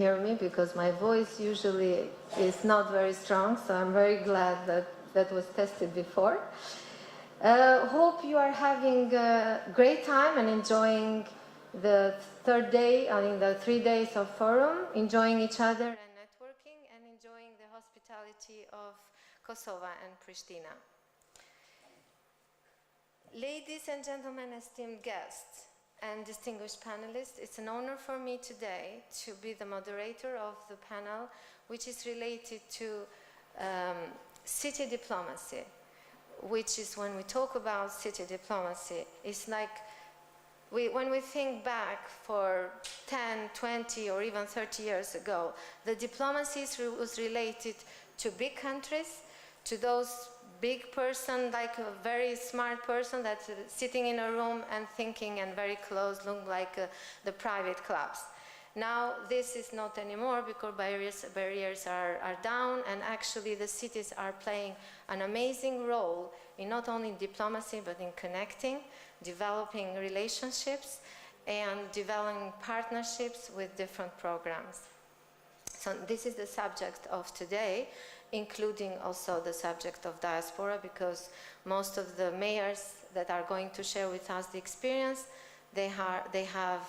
hear me because my voice usually is not very strong, so I'm very glad that that was tested before. Hope you are having a great time and enjoying the third day, the 3 days of forum, enjoying each other and networking and enjoying the hospitality of Kosovo and Pristina. Ladies and gentlemen, esteemed guests, and distinguished panelists, it's an honor for me today to be the moderator of the panel, which is related to city diplomacy, which is, when we talk about city diplomacy, it's like when we think back for 10, 20, or even 30 years ago, the diplomacy was related to big countries, to those big person, like a very smart person that's sitting in a room and thinking and very close, look like the private clubs. Now this is not anymore because barriers are down, and actually the cities are playing an amazing role in not only diplomacy but in connecting, developing relationships and developing partnerships with different programs. So this is the subject of today, including also the subject of diaspora, because most of the mayors that are going to share with us the experience, they have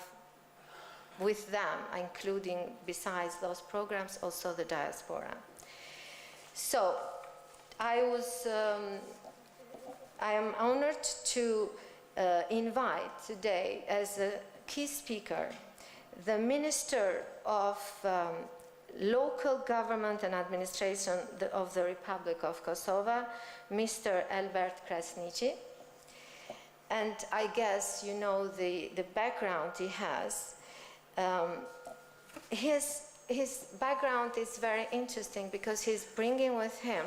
with them, including besides those programs, also the diaspora. So I am honored to invite today as a key speaker the Minister of Local Government and Administration of the Republic of Kosovo, Mr. Elbert Krasniqi. And I guess you know the background he has. His background is very interesting because he's bringing with him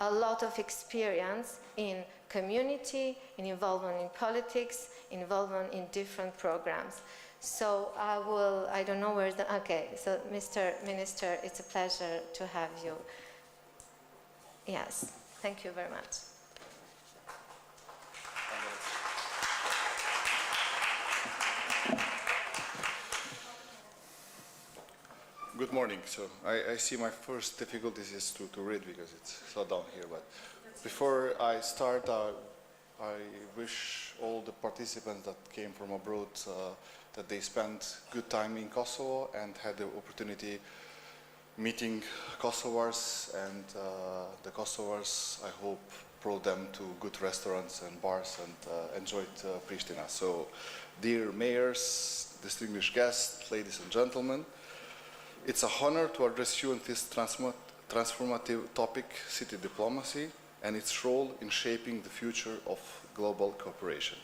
a lot of experience in community, in involvement in politics, involvement in different programs. So I don't know where's okay, so Mr. Minister, it's a pleasure to have you. Yes, thank you very much. Good morning. So I see my first difficulties is to read because it's so down here, but before I start, I wish all the participants that came from abroad that they spent good time in Kosovo and had the opportunity meeting Kosovars, and the Kosovars, I hope, brought them to good restaurants and bars and enjoyed Pristina. So, dear mayors, distinguished guests, ladies and gentlemen, it's an honor to address you on this transformative topic, city diplomacy, and its role in shaping the future of global cooperation.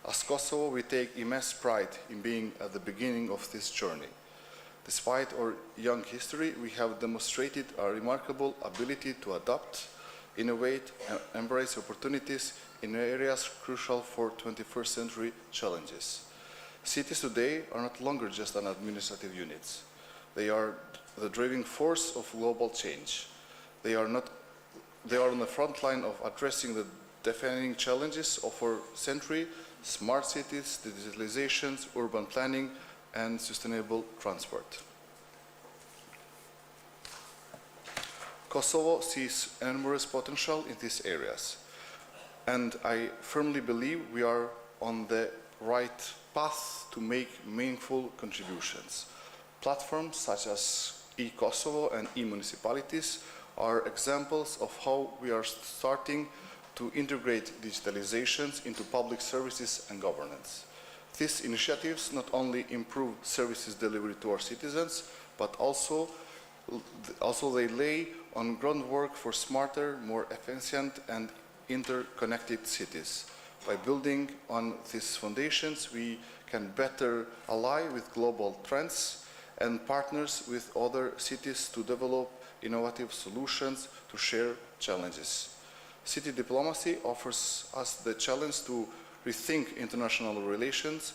As Kosovo, we take immense pride in being at the beginning of this journey. Despite our young history, we have demonstrated a remarkable ability to adapt, innovate, and embrace opportunities in areas crucial for 21st century challenges. Cities today are not longer just an administrative units. They are the driving force of global change. They are on the front line of addressing the defining challenges of our century: smart cities, digitalization, urban planning, and sustainable transport. Kosovo sees enormous potential in these areas, and I firmly believe we are on the right path to make meaningful contributions. Platforms such as e-Kosovo and e-municipalities are examples of how we are starting to integrate digitalizations into public services and governance. These initiatives not only improve services delivery to our citizens, but also they lay on groundwork for smarter, more efficient, and interconnected cities. By building on these foundations, we can better ally with global trends and partners with other cities to develop innovative solutions to share challenges. City diplomacy offers us the challenge to rethink international relations.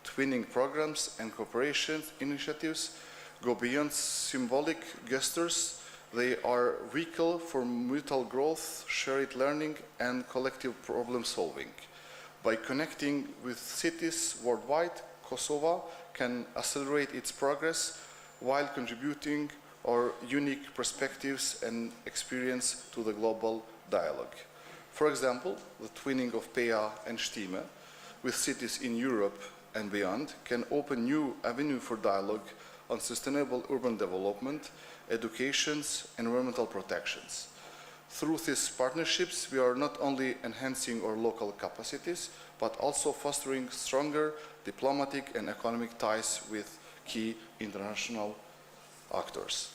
Twinning programs and cooperation initiatives go beyond symbolic gestures. They are a vehicle for mutual growth, shared learning, and collective problem solving. By connecting with cities worldwide, Kosovo can accelerate its progress while contributing our unique perspectives and experience to the global dialogue. For example, the twinning of Pea and Stime with cities in Europe and beyond can open new avenue for dialogue on sustainable urban development, educations, environmental protections. Through these partnerships, we are not only enhancing our local capacities, but also fostering stronger diplomatic and economic ties with key international actors.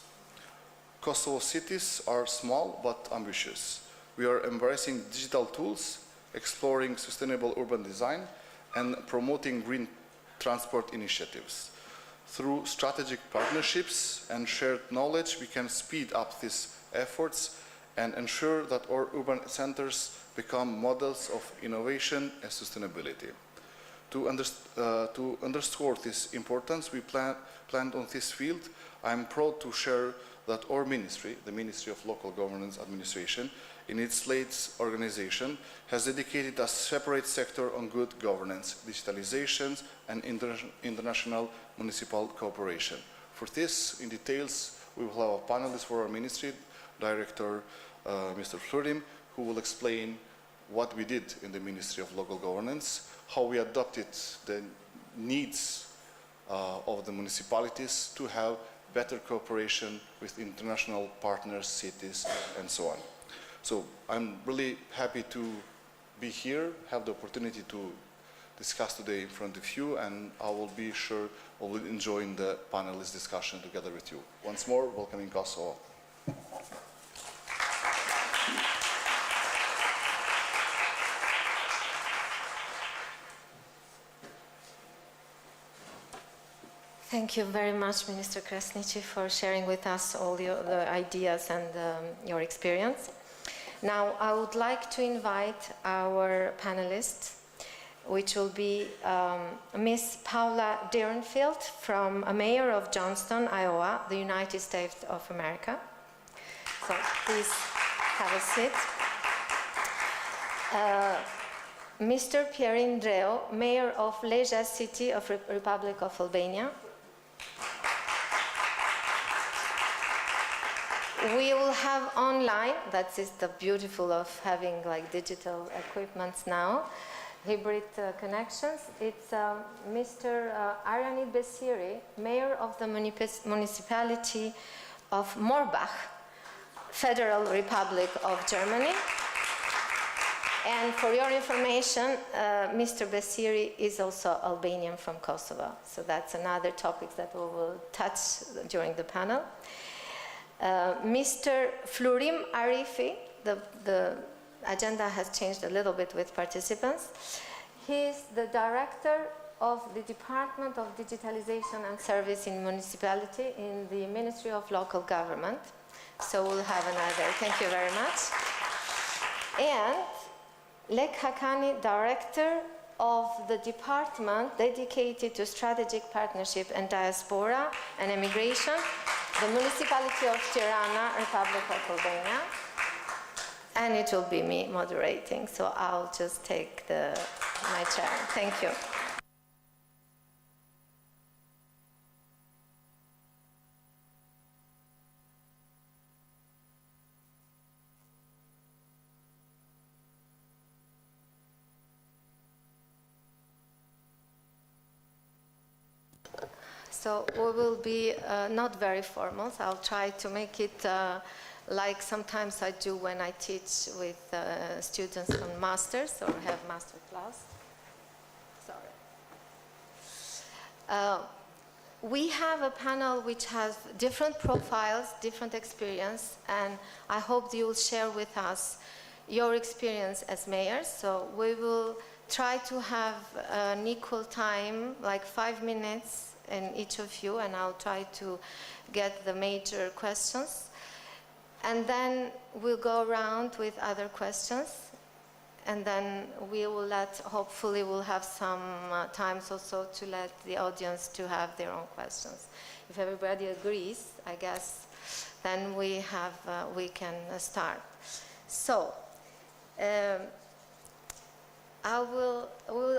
Kosovo cities are small but ambitious. We are embracing digital tools, exploring sustainable urban design, and promoting green transport initiatives. Through strategic partnerships and shared knowledge, we can speed up these efforts and ensure that our urban centers become models of innovation and sustainability. To underscore this importance we planned on this field, I am proud to share that our ministry, the Ministry of Local Governance Administration, in its latest organization, has dedicated a separate sector on good governance, digitalization, and international municipal cooperation. For this, in details, we will have a panelist for our ministry, Director Mr. Flurim, who will explain what we did in the Ministry of Local Governance, how we adopted the needs of the municipalities to have better cooperation with international partners, cities, and so on. So I'm really happy to be here, have the opportunity to discuss today in front of you, and I will be sure I will enjoy the panelist discussion together with you. Once more, welcome in Kosovo. Thank you very much, Minister Krasniqi, for sharing with us all the ideas and your experience. Now, I would like to invite our panelists, which will be Miss Paula Derenfield, from a mayor of Johnston, Iowa, the United States of America. So please have a seat. Mr. Pierin Dreo, mayor of Leja City of Republic of Albania. We will have online, that is the beautiful of having like digital equipments now, hybrid connections. It's Mr. Arani Besiri, mayor of the municipality of Morbach, Federal Republic of Germany. And for your information, Mr. Besiri is also Albanian from Kosovo. So that's another topic that we will touch during the panel. Mr. Flurim Arifi, the agenda has changed a little bit with participants. He is the director of the Department of Digitalization and Service in Municipality in the Ministry of Local Government. So we'll have another, thank you very much. And Lek Hakani, director of the department dedicated to strategic partnership and diaspora and immigration, the municipality of Tirana, Republic of Albania. And it will be me moderating, so I'll just take my chair. Thank you. So we will be not very formal, so I'll try to make it like sometimes I do when I teach with students on masters or have master class. Sorry. We have a panel which has different profiles, different experience, and I hope you will share with us your experience as mayors. So we will try to have an equal time, like 5 minutes in each of you, and I'll try to get the major questions. And then we'll go around with other questions, and then we will hopefully we'll have some times also to let the audience to have their own questions. If everybody agrees, I guess, then we can start. So, will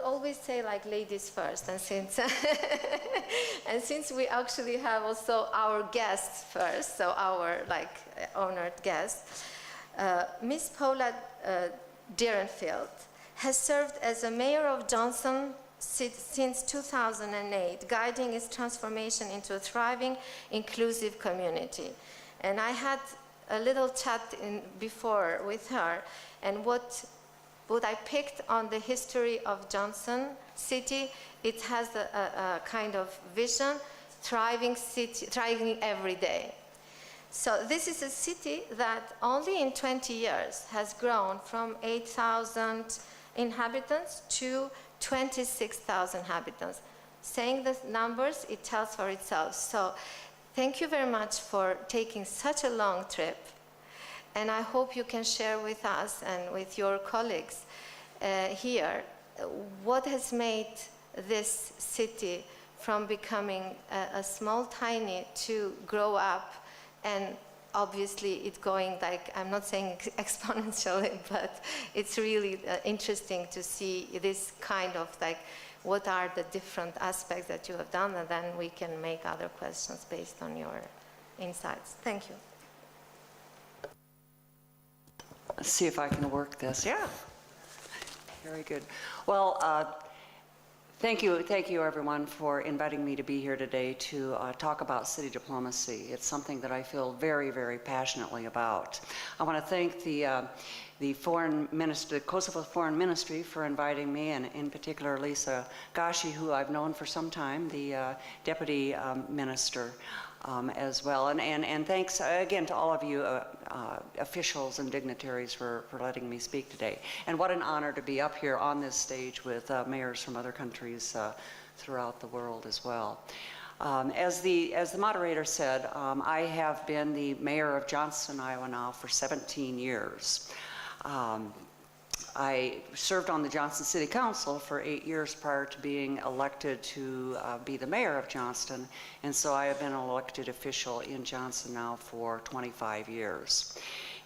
always say like ladies first, and since and since we actually have also our guests first, so our like honored guest, Miss Paula Derenfield has served as a mayor of Johnson since 2008, guiding its transformation into a thriving, inclusive community. And I had a little chat before with her, and what I picked on the history of Johnson City, it has a kind of vision, thriving city, thriving every day. So this is a city that only in 20 years has grown from 8,000 inhabitants to 26,000 inhabitants. Saying the numbers, it tells for itself. So thank you very much for taking such a long trip. And I hope you can share with us and with your colleagues here what has made this city from becoming a small, tiny to grow up, and obviously it's going like, I'm not saying exponentially, but it's really interesting to see this kind of like, what are the different aspects that you have done, and then we can make other questions based on your insights. Thank you. Let's see if I can work this. Yeah. Very good. Well, thank you everyone for inviting me to be here today to talk about city diplomacy. It's something that I feel very, very passionately about. I want to thank the Foreign Minister, the Kosovo Foreign Ministry, for inviting me, and in particular Lisa Gashi, who I've known for some time, the Deputy Minister. As well, and thanks again to all of you officials and dignitaries for letting me speak today. And what an honor to be up here on this stage with mayors from other countries throughout the world as well. As the moderator said, I have been the mayor of Johnston, Iowa now for 17 years. I served on the Johnston City Council for 8 years prior to being elected to be the mayor of Johnston, and so I have been an elected official in Johnston now for 25 years.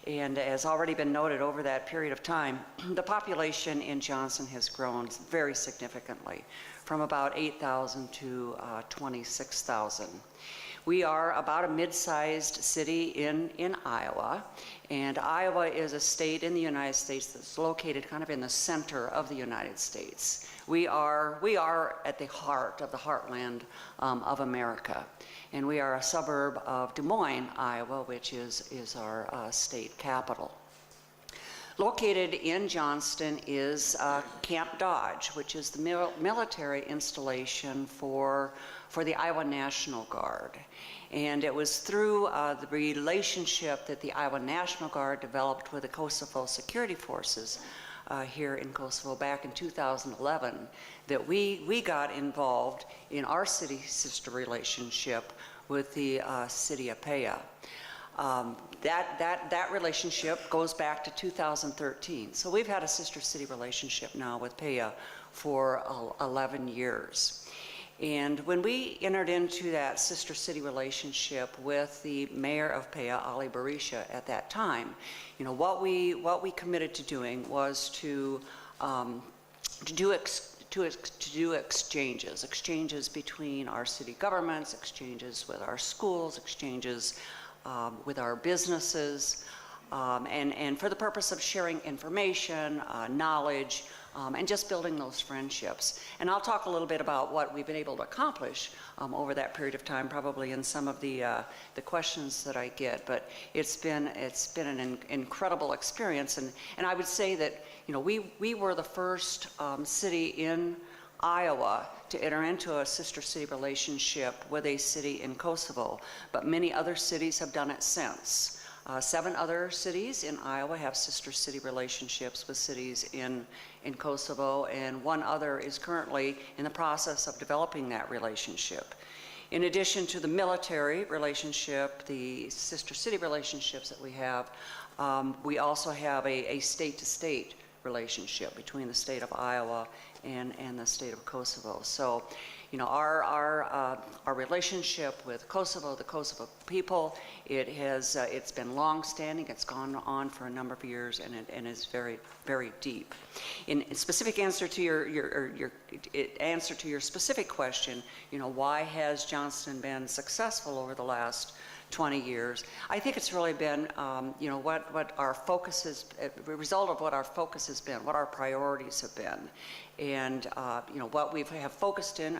And as already been noted, over that period of time, the population in Johnston has grown very significantly, from about 8,000 to 26,000. We are about a mid-sized city in Iowa, and Iowa is a state in the United States that's located kind of in the center of the United States. We are at the heart of the heartland of America, and we are a suburb of Des Moines, Iowa, which is our state capital. Located in Johnston is Camp Dodge, which is the military installation for the Iowa National Guard. And it was through the relationship that the Iowa National Guard developed with the Kosovo security forces here in Kosovo back in 2011 that we got involved in our city sister relationship with the city of Peja. That relationship goes back to 2013. So we've had a sister city relationship now with Peja for 11 years. And when we entered into that sister city relationship with the mayor of Peja, Ali Berisha, at that time, you know, what we committed to doing was to do exchanges between our city governments, exchanges with our schools, exchanges with our businesses, and for the purpose of sharing information, knowledge, and just building those friendships. And I'll talk a little bit about what we've been able to accomplish over that period of time, probably in some of the questions that I get. But it's been an incredible experience, and I would say that, you know, we were the first city in Iowa to enter into a sister city relationship with a city in Kosovo, but many other cities have done it since. 7 other cities in Iowa have sister city relationships with cities in Kosovo, and 1 other is currently in the process of developing that relationship. In addition to the military relationship, the sister city relationships that we have, we also have a state-to-state relationship between the state of Iowa and the state of Kosovo. So, our relationship with Kosovo, the Kosovo people, it's been long-standing. It's gone on for a number of years, and is very, very deep. In specific answer to your specific question, why has Johnston been successful over the last 20 years? I think it's really been, what our focus is, the result of what our focus has been, what our priorities have been. And, what we have focused in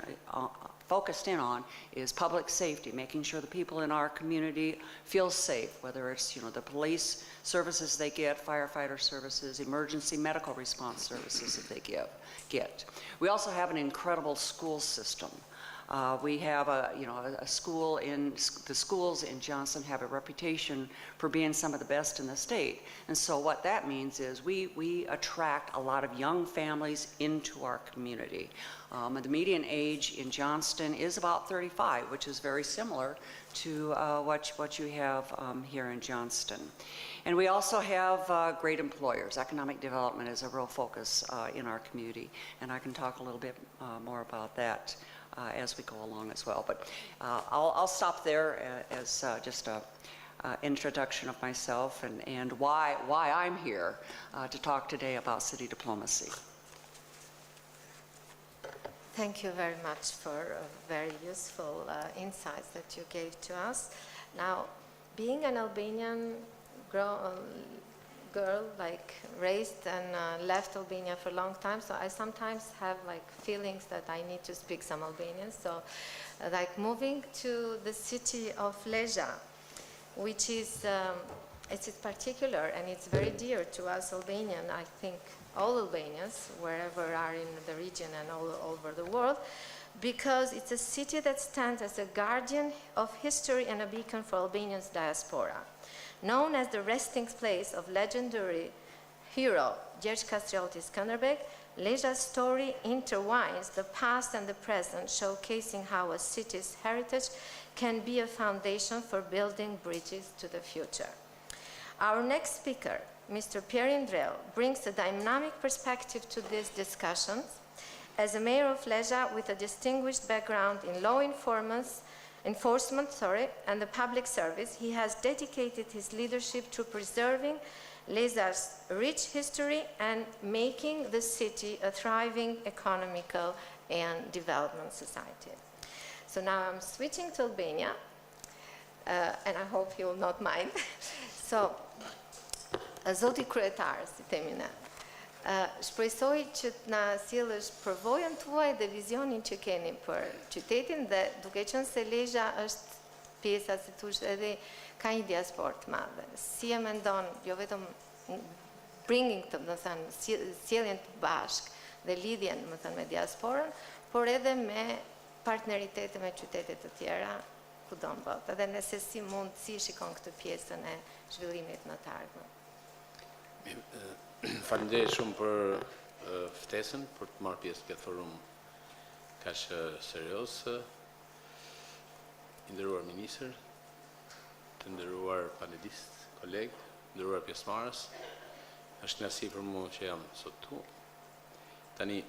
on is public safety, making sure the people in our community feel safe, whether it's, the police services they get, firefighter services, emergency medical response services that they get. We also have an incredible school system. We have the schools in Johnston have a reputation for being some of the best in the state. And so what that means is we attract a lot of young families into our community. And the median age in Johnston is about 35, which is very similar to what you have here in Johnston. And we also have great employers. Economic development is a real focus in our community, and I can talk a little bit more about that as we go along as well. But I'll stop there as just an introduction of myself and why I'm here to talk today about city diplomacy. Thank you very much for very useful insights that you gave to us. Now, being an Albanian girl, like raised and left Albania for a long time, so I sometimes have like feelings that I need to speak some Albanian. So like moving to the city of Leja, which is it's particular and it's very dear to us Albanian, I think all Albanians, wherever are in the region and all over the world, because it's a city that stands as a guardian of history and a beacon for Albanians diaspora. Known as the resting place of legendary hero Gjergj Kastrioti Skanderbeg, Leja's story intertwines the past and the present, showcasing how a city's heritage can be a foundation for building bridges to the future. Our next speaker, Mr. Pierre Indrel, brings a dynamic perspective to these discussions. As a mayor of Leja with a distinguished background in law enforcement, and the public service, he has dedicated his leadership to preserving Leja's rich history and making the city a thriving economical and development society. So now I'm switching to Albania, and I hope you will not mind. So, Zoti Kryetar, si themi ne, shpresoj që të na sjellësh përvojën tuaj dhe vizionin që keni për qytetin, dhe duke qenë se Leja është pjesa, si thosh, edhe ka një diasporë të madhe. Si e mendon, jo vetëm bringing të, do të thënë, sjelljen të bashkë dhe lidhjen, do të thënë, me diasporën, por edhe me partneritete me qytete të tjera kudo në botë, edhe nëse si shikon këtë pjesën e zhvillimit në të ardhmen. Faleminderit shumë për ftesën, për të marrë pjesë këtë forum kaq serioz. I nderuar ministër, të nderuar panelistë, kolegë, nderuar pjesëmarrës, është kënaqësi për mua që jam sot këtu. Tani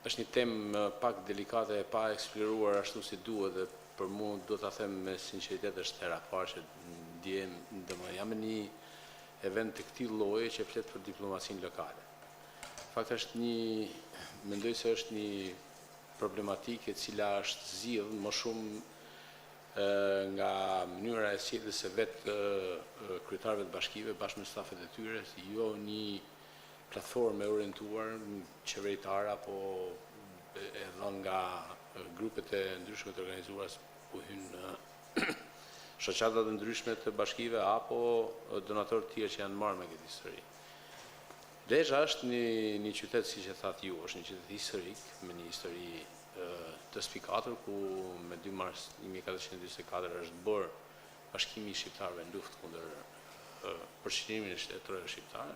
është një temë pak delikate e pa eksploruar ashtu si duhet, dhe për mua do ta them me sinqeritet është hera parë që ndjem, jam në një event të këtij lloji që flet për diplomacinë lokale. Fakt është mendoj se është një problematikë e cila është zgjidhur më shumë nga mënyra e sjelljes së vetë kryetarëve të bashkive bashkë me stafet e tyre, jo një platformë e orientuar qeveritare apo edhe nga grupet e ndryshme të organizuara ku hyn shoqata të ndryshme të bashkive apo donatorë të tjerë që janë marrë me këtë histori. Leja është një qytet, siç e thatë ju, është një qytet historik me një histori të spikatur, ku me 2 mars 1444 është bërë bashkimi i shqiptarëve në luftë kundër përshkrimin e shtetërorëve shqiptarë,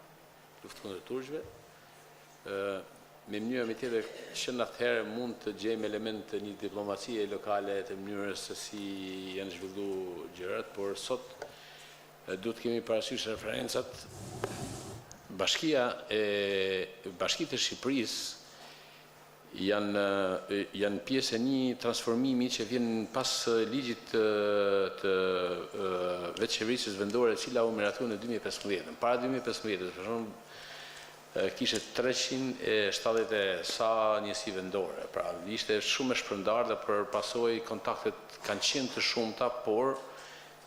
luftë kundër turqëve. Me mënyrë me tjetër që në atëherë mund të gjejmë element të një diplomacie lokale të mënyrës se si janë zhvillu gjërat, por sot duhet kemi parasysh referencat. Bashkitë e Shqipërisë janë pjesë e një transformimi që vjen pas ligjit të vetë qeverisë vendore e cila u miratuar në 2015. Para 2015, për shembull, kishte 370 e sa njësi vendore. Pra ishte shumë e shpërndarë dhe për pasojë kontaktet kanë qenë të shumta, por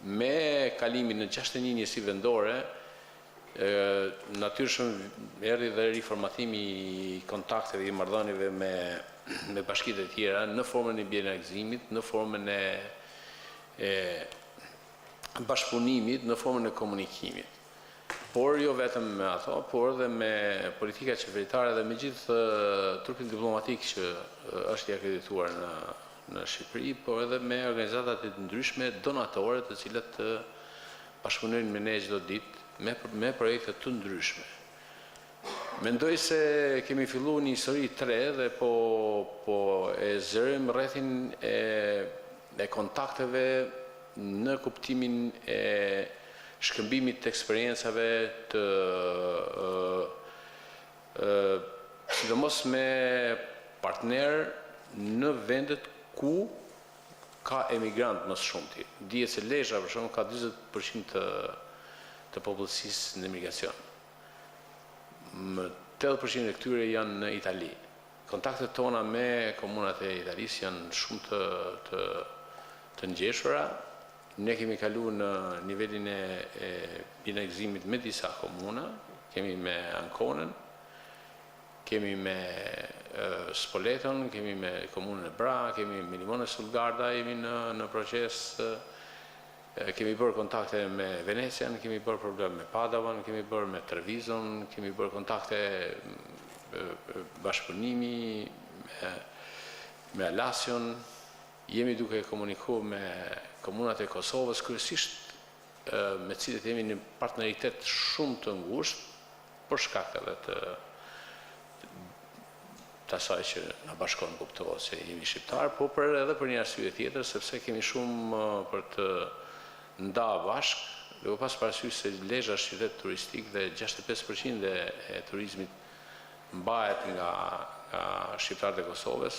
me kalimin në 61 njësi vendore, natyrshëm erdhi dhe riformatimi I kontakteve I marrëdhënieve me bashkitë e tjera në formën e bienalizimit, në formën e bashkëpunimit, në formën e komunikimit. Por jo vetëm me ato, por edhe me politika qeveritare dhe me gjithë trupin diplomatik që është I akredituar në Shqipëri, por edhe me organizatat të ndryshme donatore të cilat bashkëpunojnë me ne çdo ditë me projekte të ndryshme. Mendoj se kemi filluar një histori të re dhe po e zërim rrethin e kontakteve në kuptimin e shkëmbimit të eksperiencave sidomos me partner në vendet ku ka emigrant më shumti. Dihet se Lezhë për shembull ka 40% të popullsisë në emigracion. 80% e këtyre janë në Itali. Kontaktet tona me komunat e Italisë janë shumë të ngjeshura. Ne kemi kaluar në nivelin e bienalizimit me disa komuna, kemi me Ankonën, kemi me Spoleton, kemi me komunën e Bra, kemi me Limon e Sulgarda, jemi në proces. Kemi bërë kontakte me Venecian, kemi bërë problem me Padavan, kemi bërë me Trevizon, kemi bërë kontakte bashkëpunimi me Alasion, jemi duke komunikuar me komunat e Kosovës, kryesisht me cilët jemi në partneritet shumë të ngushtë për shkak edhe të asaj që na bashkon kuptohet se jemi shqiptar, po edhe për një arsye tjetër, sepse kemi shumë për të nda bashk, dhe po pas parasysh se Lezhë është qytet turistik dhe 65% e turizmit mbahet nga shqiptarët e Kosovës.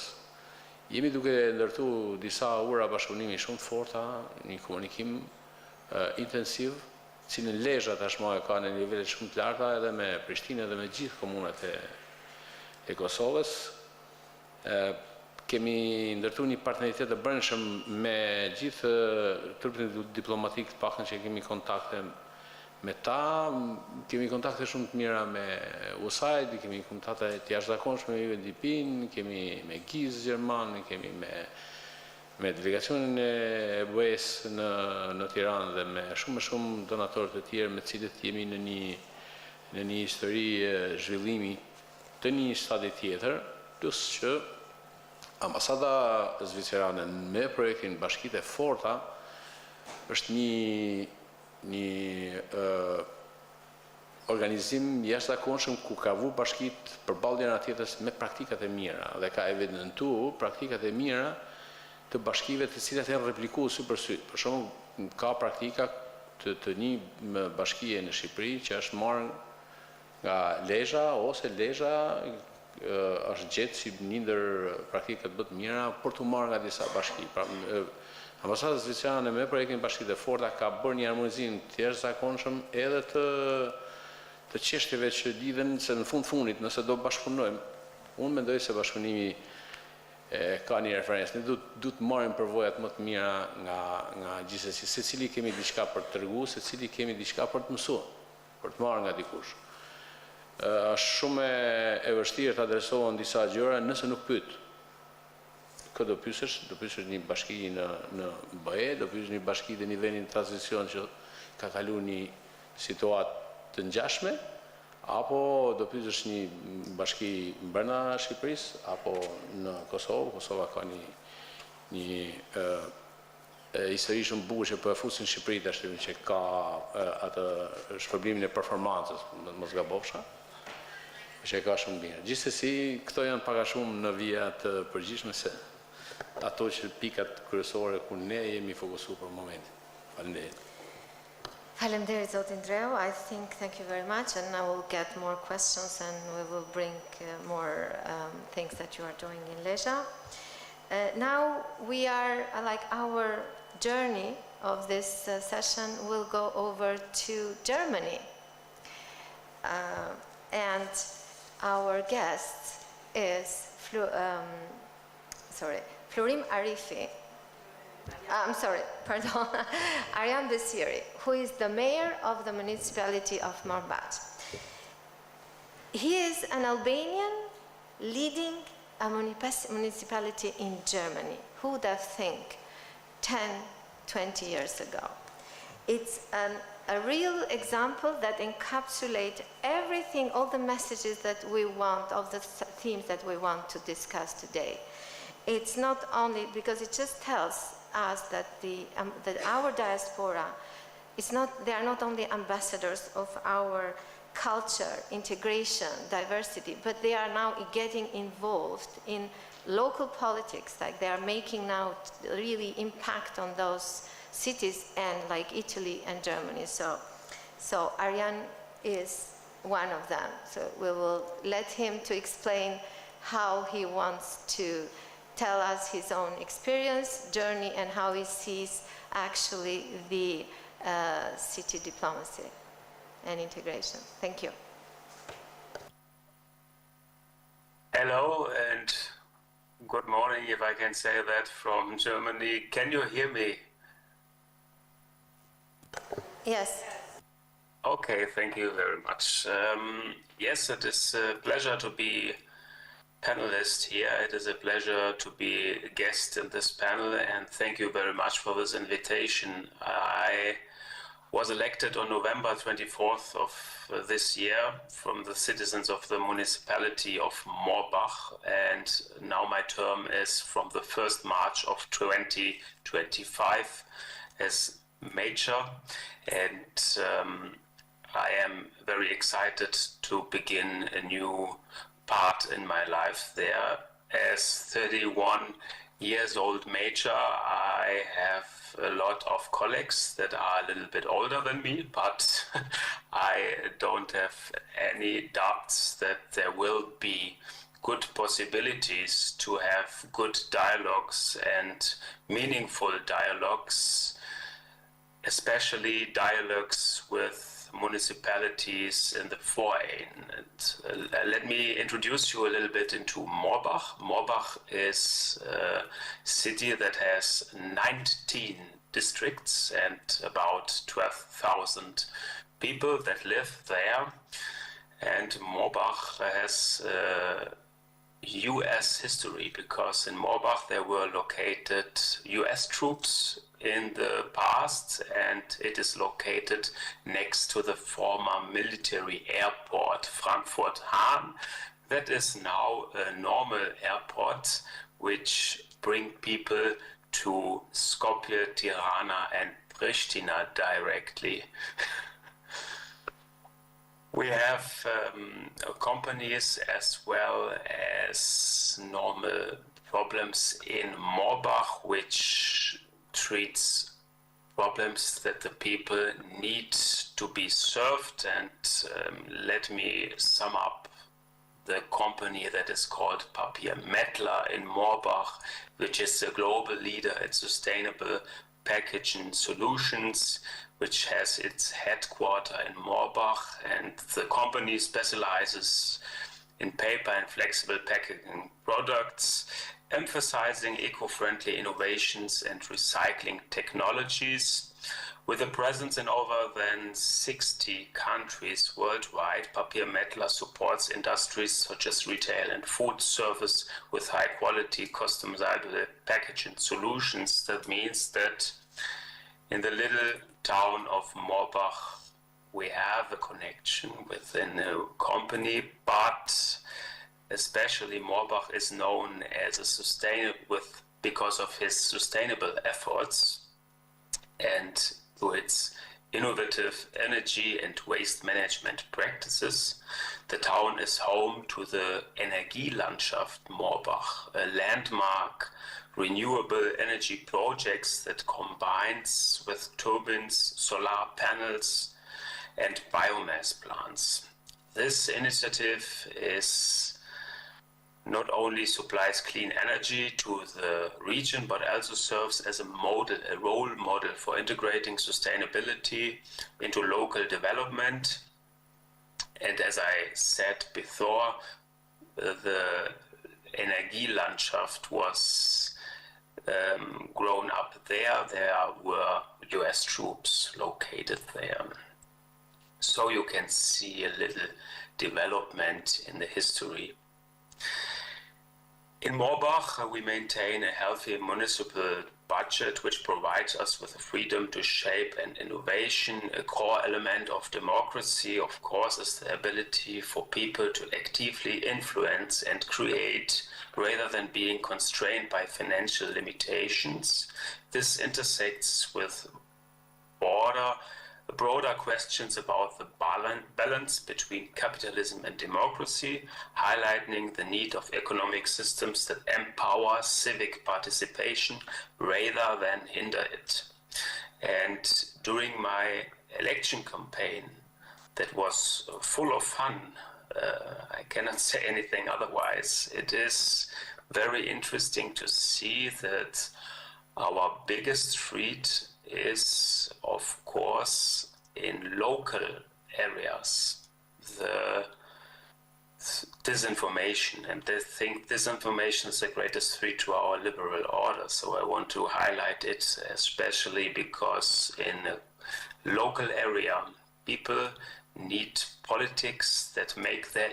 Jemi duke ndërtuar disa ura bashkëpunimi shumë të forta, një komunikim intensiv, cilën Lezhë tashmë e ka në nivele shumë të larta edhe me Prishtinë dhe me gjithë komunat e Kosovës. Kemi ndërtuar një partneritet të brendshëm me gjithë trupin diplomatik të paktën që kemi kontakte me ta, kemi kontakte shumë të mira me USAID, kemi kontakte të jashtëzakonshme me UNDP-n, kemi me GIZ Gjerman, kemi me delegacionin e BE-s në Tiranë dhe me shumë donatorë të tjerë me cilët jemi në një histori zhvillimi të një stadi tjetër, plus që Ambasada Zvicerane me projektin Bashkitë e Forta është një organizim jashtëzakonshëm ku ka vu bashkitë përballë njëra tjetrës me praktikat e mira dhe ka evidentuar praktikat e mira të bashkive të cilat janë replikuar sy për sy. Për shembull, ka praktika të një bashkie në Shqipëri që është marrë nga Lezhë ose Lezhë është gjetë si një ndër praktikat më të mira për të marrë nga disa bashki. Pra, Ambasada Zvicerane me projektin Bashkitë e Forta ka bërë një armonizim të jashtëzakonshëm edhe të çështjeve që lidhen se në fundit nëse do bashkëpunojmë. Unë mendoj se bashkëpunimi ka një referencë. Ne duhet të marrim përvojat më të mira nga gjithsesi. Secili kemi diçka për të treguar, secili kemi diçka për të mësuar, për të marrë nga dikush. Është shumë e vështirë të adresohen disa gjëra nëse nuk pyet. Kë do pyesësh një bashki në BE, do pyesësh një bashki në nivelin tranzicion që ka kaluar një situatë të ngjashme, apo do pyesësh një bashki brenda Shqipërisë apo në Kosovë. Kosova ka një histori shumë bukur që po e fusin Shqipëri tash që ka atë shpërblimin e performancës, mos gabofsha. Që ka shumë mirë. Gjithsesi, këto janë pak a shumë në vija të përgjithshme se ato që pikat kryesore ku ne jemi fokusuar për momentin. Faleminderit. Faleminderit zotin Dreu. I think, thank you very much, and I will get more questions and we will bring more things that you are doing in Leja. Now we are, like our journey of this session will go over to Germany. And our guest is Florim Arifi. I'm sorry, pardon, Aryan Desiri, who is the mayor of the municipality of Morbach. He is an Albanian leading a municipality in Germany. Who would have think 10, 20 years ago? It's a real example that encapsulates everything, all the messages that we want, all the themes that we want to discuss today. It's not only, because it just tells us that that our diaspora they are not only ambassadors of our culture, integration, diversity, but they are now getting involved in local politics, like they are making now really impact on those cities and like Italy and Germany. So Aryan is one of them. So we will let him to explain how he wants to tell us his own experience, journey, and how he sees actually the city diplomacy and integration. Thank you. Hello and good morning, if I can say that, from Germany. Can you hear me? Yes. Okay, thank you very much. Yes, it is a pleasure to be panelist here. It is a pleasure to be a guest in this panel, and thank you very much for this invitation. I was elected on November 24th of this year from the citizens of the municipality of Morbach, and now my term is from the 1st March of 2025 as mayor, and I am very excited to begin a new part in my life there. As 31 years old mayor, I have a lot of colleagues that are a little bit older than me, but I don't have any doubts that there will be good possibilities to have good dialogues and meaningful dialogues, especially dialogues with municipalities in the foreign. And let me introduce you a little bit into Morbach. Morbach is a city that has 19 districts and about 12,000 people that live there. And Morbach has US history, because in Morbach there were located US troops in the past, and it is located next to the former military airport Frankfurt-Hahn. That is now a normal airport which bring people to Skopje, Tirana and Pristina directly. We have companies as well as normal problems in Morbach, which treats problems that the people need to be served. And let me sum up the company that is called Papier Mettler in Morbach, which is a global leader in sustainable packaging solutions, which has its headquarters in Morbach, and the company specializes in paper and flexible packaging products, emphasizing eco-friendly innovations and recycling technologies. With a presence in over than 60 countries worldwide, Papier Mettler supports industries such as retail and food service with high-quality, customizable packaging solutions. That means that in the little town of Morbach, we have a connection within a company, but especially Morbach is known as a sustainable because of his sustainable efforts and through its innovative energy and waste management practices. The town is home to the Energielandschaft Morbach, a landmark renewable energy projects that combines with turbines, solar panels, and biomass plants. This initiative is not only supplies clean energy to the region, but also serves as a role model for integrating sustainability into local development. And as I said before, the Energielandschaft was grown up there. There were US troops located there. So you can see a little development in the history. In Moorbach, we maintain a healthy municipal budget which provides us with the freedom to shape and innovation. A core element of democracy, of course, is the ability for people to actively influence and create rather than being constrained by financial limitations. This intersects with broader questions about the balance between capitalism and democracy, highlighting the need of economic systems that empower civic participation rather than hinder it. And during my election campaign, that was full of fun. I cannot say anything otherwise. It is very interesting to see that our biggest threat is, of course, in local areas, the disinformation. And I think disinformation is the greatest threat to our liberal order. So I want to highlight it, especially because in a local area, people need politics that make their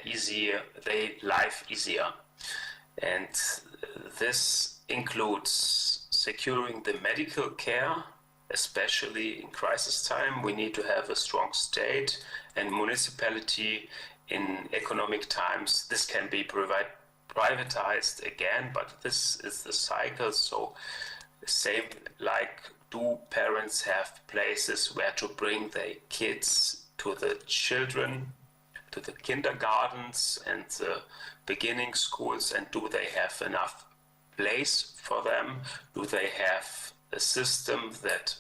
life easier. And this includes securing the medical care, especially in crisis time. We need to have a strong state and municipality in economic times. This can be privatized again, but this is the cycle. So same like, do parents have places where to bring their kids to the children, to the kindergartens and the beginning schools, and do they have enough place for them? Do they have a system that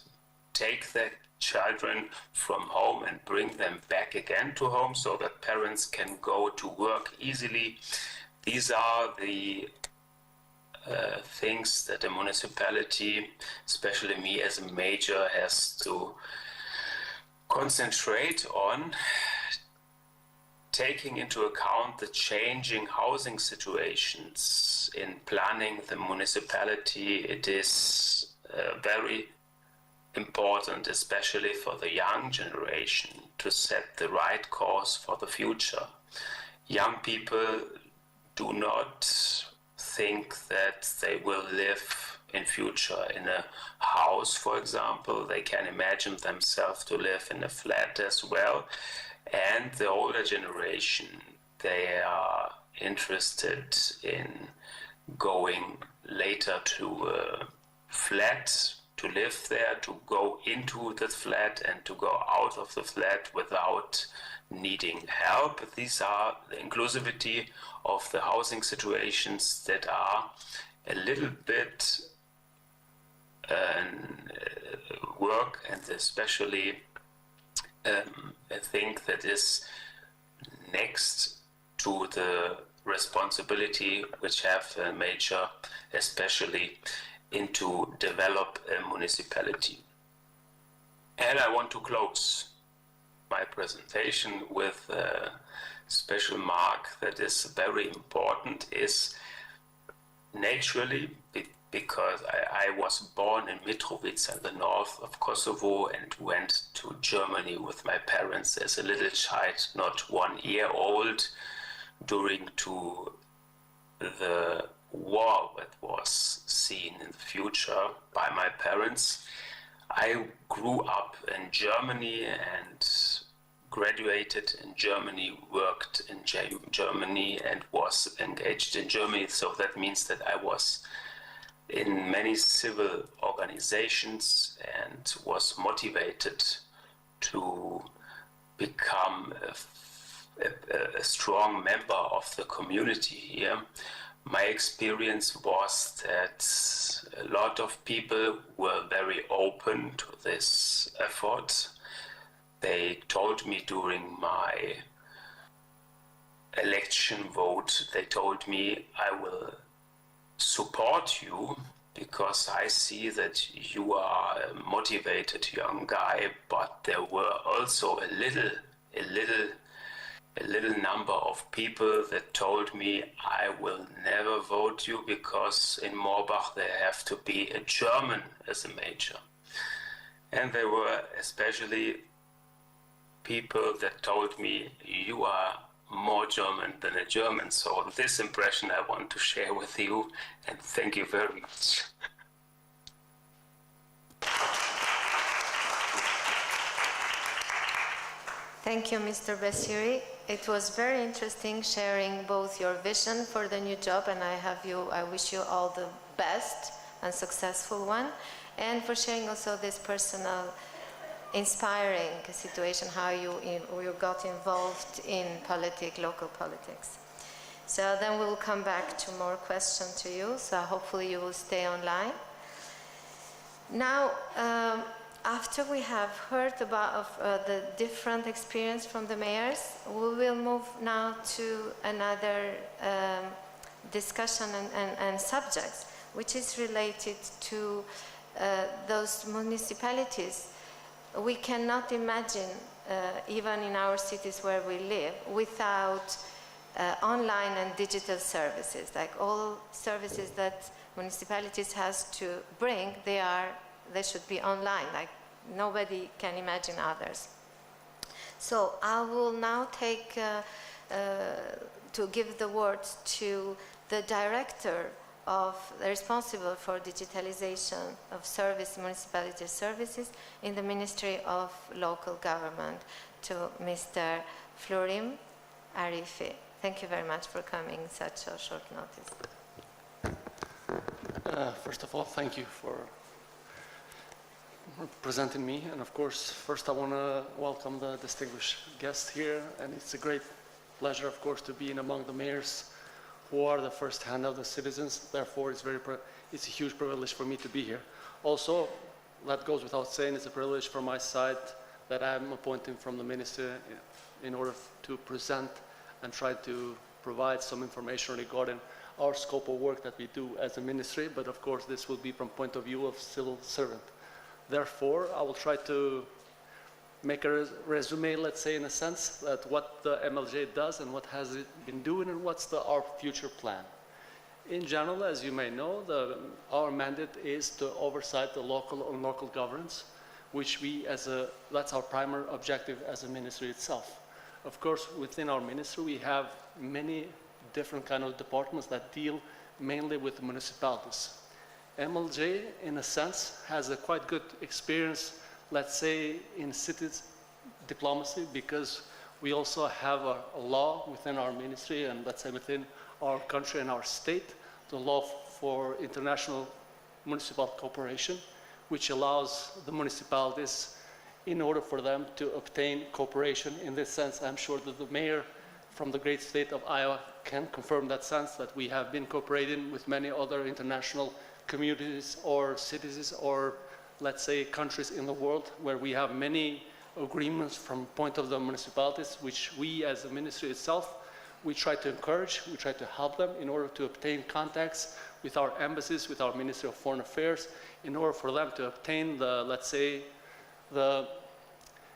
take their children from home and bring them back again to home so that parents can go to work easily? These are the things that a municipality, especially me as a major, has to concentrate on, taking into account the changing housing situations in planning the municipality. It is very important, especially for the young generation, to set the right course for the future. Young people do not think that they will live in future in a house, for example. They can imagine themselves to live in a flat as well. And the older generation, they are interested in going later to a flat, to live there, to go into the flat and to go out of the flat without needing help. These are the inclusivity of the housing situations that are a little bit work, and especially I think that is next to the responsibility which have a major, especially into develop a municipality. And I want to close my presentation with a special mark that is very important, is naturally, because I was born in Mitrovica, the north of Kosovo, and went to Germany with my parents as a little child, not 1 year old, during to the war that was seen in the future by my parents. I grew up in Germany and graduated in Germany, worked in Germany, and was engaged in Germany. So that means that I was in many civil organizations and was motivated to become a strong member of the community here. my experience was that a lot of people were very open to this effort. They told me during my election vote, they told me, I will support you because I see that you are a motivated young guy, but there were also a little number of people that told me I will never vote you because in Moorbach there have to be a German as a major. And there were especially people that told me you are more German than a German. So this impression I want to share with you, and thank you very much. Thank you, Mr. Basiri. It was very interesting sharing both your vision for the new job, and I wish you all the best and successful one, and for sharing also this personal, inspiring situation, how you got involved in local politics. So then we will come back to more questions to you, so hopefully you will stay online. Now, after we have heard about the different experience from the mayors, we will move now to another discussion and subjects, which is related to those municipalities. We cannot imagine, even in our cities where we live, without online and digital services. Like all services that municipalities has to bring, they should be online, like nobody can imagine others. So I will now take to give the word to the director responsible for digitalization of municipality services in the Ministry of Local Government, to Mr. Florim Arifi. Thank you very much for coming in such a short notice. First of all, thank you for presenting me, and of course, first I want to welcome the distinguished guests here, and it's a great pleasure, of course, to be in among the mayors who are the first hand of the citizens. Therefore, it's a huge privilege for me to be here. Also, that goes without saying, it's a privilege from my side that I'm appointed from the ministry in order to present and try to provide some information regarding our scope of work that we do as a ministry, but of course this will be from point of view of civil servant. Therefore, I will try to make a resume, let's say, in a sense, that what the MLJ does and what has it been doing and what's our future plan. In general, as you may know, our mandate is to oversight the local governance, which that's our primary objective as a ministry itself. Of course, within our ministry, we have many different kind of departments that deal mainly with municipalities. MLJ, in a sense, has a quite good experience, let's say, in cities diplomacy, because we also have a law within our ministry and, let's say, within our country and our state, the law for international municipal cooperation, which allows the municipalities, in order for them to obtain cooperation. In this sense, I'm sure that the mayor from the great state of Iowa can confirm that sense, that we have been cooperating with many other international communities or cities or, let's say, countries in the world where we have many agreements from point of the municipalities, which we as the ministry itself, we try to encourage, we try to help them in order to obtain contacts with our embassies, with our Ministry of Foreign Affairs, in order for them to obtain the, let's say, the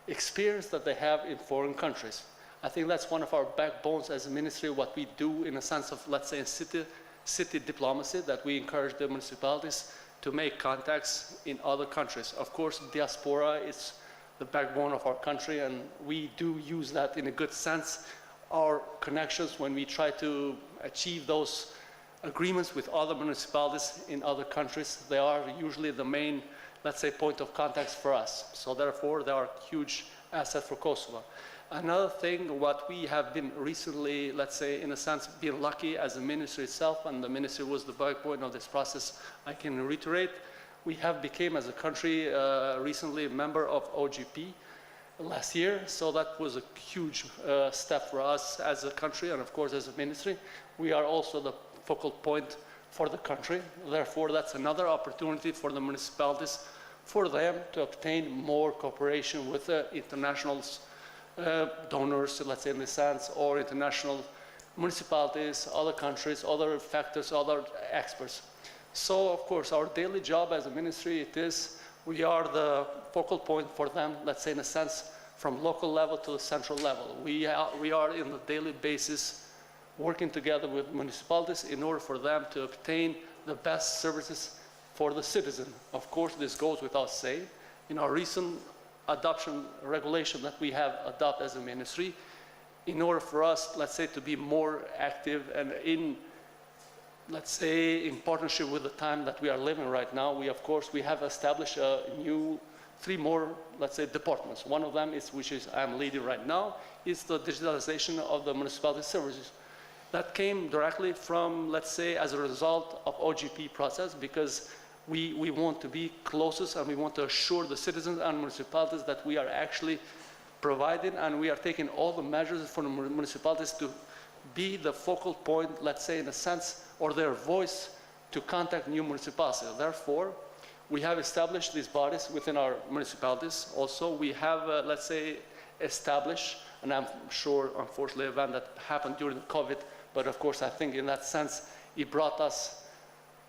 experience that they have in foreign countries. I think that's one of our backbones as a ministry, what we do in a sense of, let's say, city diplomacy, that we encourage the municipalities to make contacts in other countries. Of course, diaspora is the backbone of our country, and we do use that in a good sense. Our connections, when we try to achieve those agreements with other municipalities in other countries, they are usually the main, let's say, point of contacts for us. So therefore, they are a huge asset for Kosovo. Another thing, what we have been recently, let's say, in a sense, been lucky as a ministry itself, and the ministry was the backbone of this process, I can reiterate, we have become as a country recently a member of OGP last year, so that was a huge step for us as a country and of course as a ministry. We are also the focal point for the country. Therefore, that's another opportunity for the municipalities, for them to obtain more cooperation with the international donors, let's say in the sense, or international municipalities, other countries, other factors, other experts. So, of course, our daily job as a ministry, we are the focal point for them, let's say in a sense, from local level to the central level. We are in the daily basis working together with municipalities in order for them to obtain the best services for the citizen. Of course, this goes without saying. In our recent adoption regulation that we have adopted as a ministry, in order for us, let's say, to be more active and let's say, in partnership with the time that we are living right now, we have established a new 3 more, let's say, departments. One of them is, which is I'm leading right now, is the digitalization of the municipality services. That came directly from, let's say, as a result of OGP process, because we want to be closest and we want to assure the citizens and municipalities that we are actually providing and we are taking all the measures for the municipalities to be the focal point, let's say, in a sense, or their voice to contact new municipalities. Therefore, we have established these bodies within our municipalities. Also, we have, let's say, established, and I'm sure, unfortunately, an event that happened during COVID, but of course, I think in that sense, it brought us,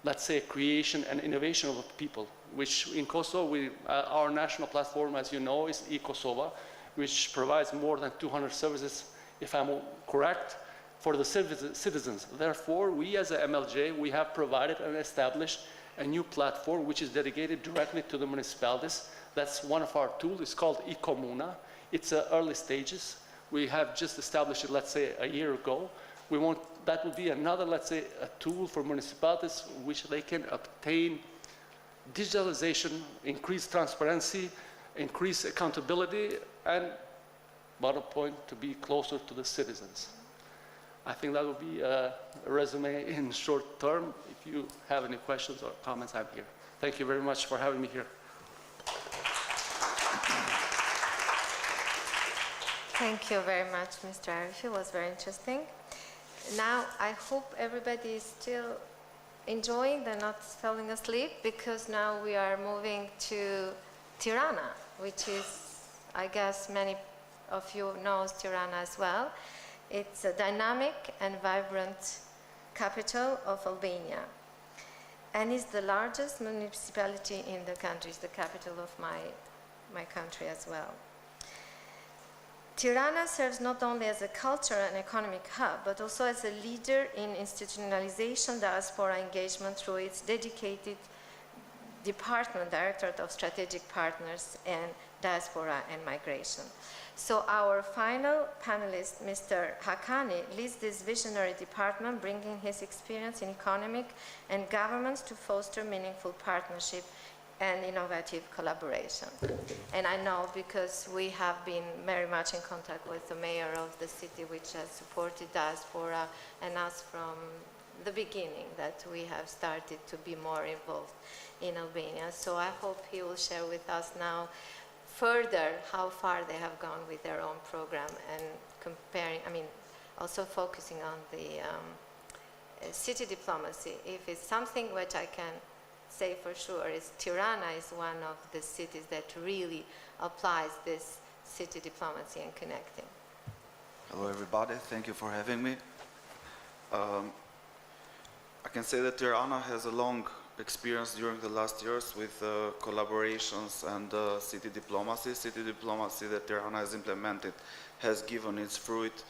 let's say, creation and innovation of people, which in Kosovo, our national platform, as you know, is eKosova, which provides more than 200 services, if I'm correct, for the citizens. Therefore, we as a MLJ, we have provided and established a new platform which is dedicated directly to the municipalities. That's one of our tools. It's called eComuna. It's early stages. We have just established it, let's say, a year ago. That would be another, let's say, a tool for municipalities which they can obtain digitalization, increase transparency, increase accountability, and bottom point, to be closer to the citizens. I think that would be a resume in short term. If you have any questions or comments, I'm here. Thank you very much for having me here. Thank you very much, Mr. Arifi. It was very interesting. Now, I hope everybody is still enjoying, they're not falling asleep, because now we are moving to Tirana, which is, I guess many of you know Tirana as well. It's a dynamic and vibrant capital of Albania, and is the largest municipality in the country. It's the capital of my country as well. Tirana serves not only as a cultural and economic hub, but also as a leader in institutionalization diaspora engagement through its dedicated Department Directorate of Strategic Partners and Diaspora and Migration. So our final panelist, Mr. Hakani, leads this visionary department, bringing his experience in economic and governance to foster meaningful partnership and innovative collaboration. And I know because we have been very much in contact with the mayor of the city, which has supported diaspora and us from the beginning, that we have started to be more involved in Albania. So I hope he will share with us now further how far they have gone with their own program, and comparing, also focusing on the city diplomacy. If it's something which I can say for sure, is Tirana is one of the cities that really applies this city diplomacy and connecting. Hello everybody, thank you for having me. I can say that Tirana has a long experience during the last years with collaborations and city diplomacy. City diplomacy that Tirana has implemented has given its fruit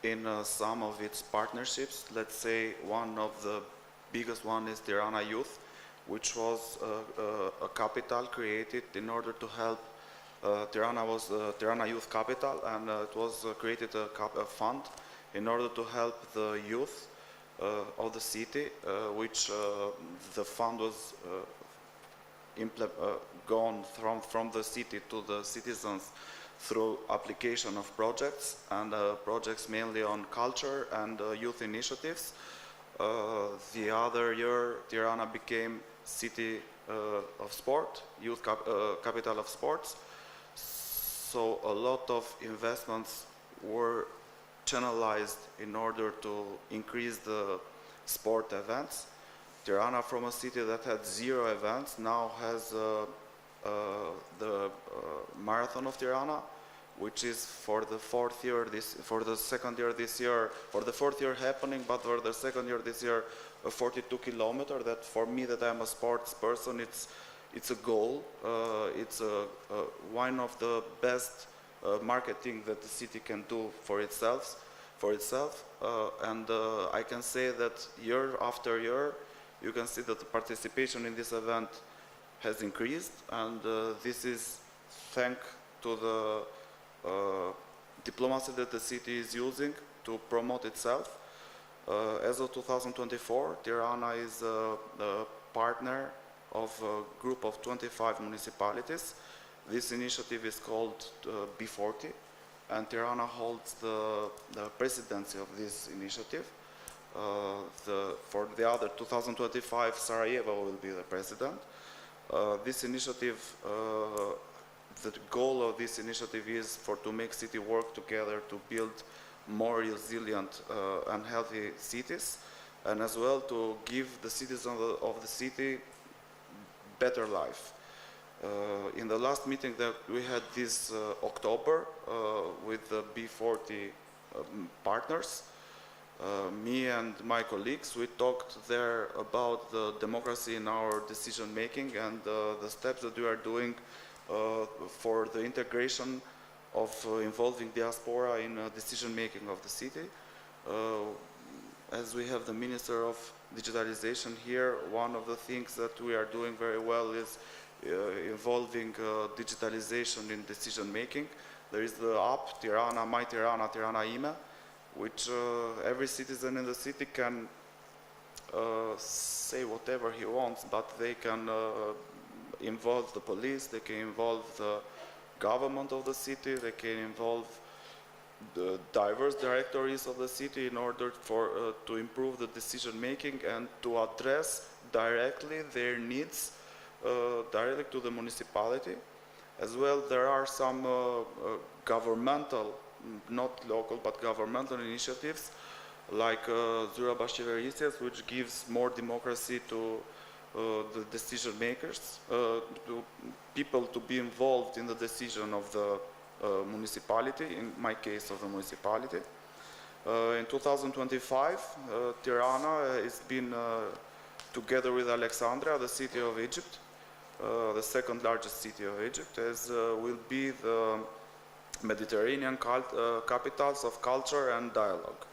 in some of its partnerships. Let's say one of the biggest one is Tirana Youth, which was a capital created in order to help. Tirana was Tirana Youth Capital, and it was created a fund in order to help the youth of the city, which the fund was gone from the city to the citizens through application of projects, and projects mainly on culture and youth initiatives. The other year, Tirana became city of sport, youth capital of sports. So a lot of investments were channelized in order to increase the sport events. Tirana, from a city that had 0 events, now has the Marathon of Tirana, which is for the 4th year for the 2nd year this year, for the 4th year happening, but for the 2nd year this year, a 42 kilometer. That for me, that I'm a sports person, it's a goal. It's one of the best marketing that the city can do for itself. And I can say that year after year, you can see that the participation in this event has increased, and this is thanks to the diplomacy that the city is using to promote itself. As of 2024, Tirana is a partner of a group of 25 municipalities. This initiative is called B40, and Tirana holds the presidency of this initiative. For the other 2025, Sarajevo will be the president. This initiative, the goal of this initiative is to make city work together to build more resilient and healthy cities, and as well to give the citizens of the city better life. In the last meeting that we had this October with the B40 partners, me and my colleagues, we talked there about the democracy in our decision making and the steps that we are doing for the integration of involving diaspora in decision making of the city. As we have the Minister of Digitalization here, one of the things that we are doing very well is involving digitalization in decision making. There is the app Tirana, My Tirana, Tirana IME, which every citizen in the city can say whatever he wants, but they can involve the police, they can involve the government of the city, they can involve the diverse directories of the city in order to improve the decision making and to address directly their needs directly to the municipality. As well, there are some governmental, not local, but governmental initiatives like Zura Bashiverises, which gives more democracy to the decision makers, to people to be involved in the decision of the municipality, in my case of the municipality. In 2025, Tirana has been, together with Alexandria, the city of Egypt, the second largest city of Egypt, as will be the Mediterranean capitals of culture and dialogue.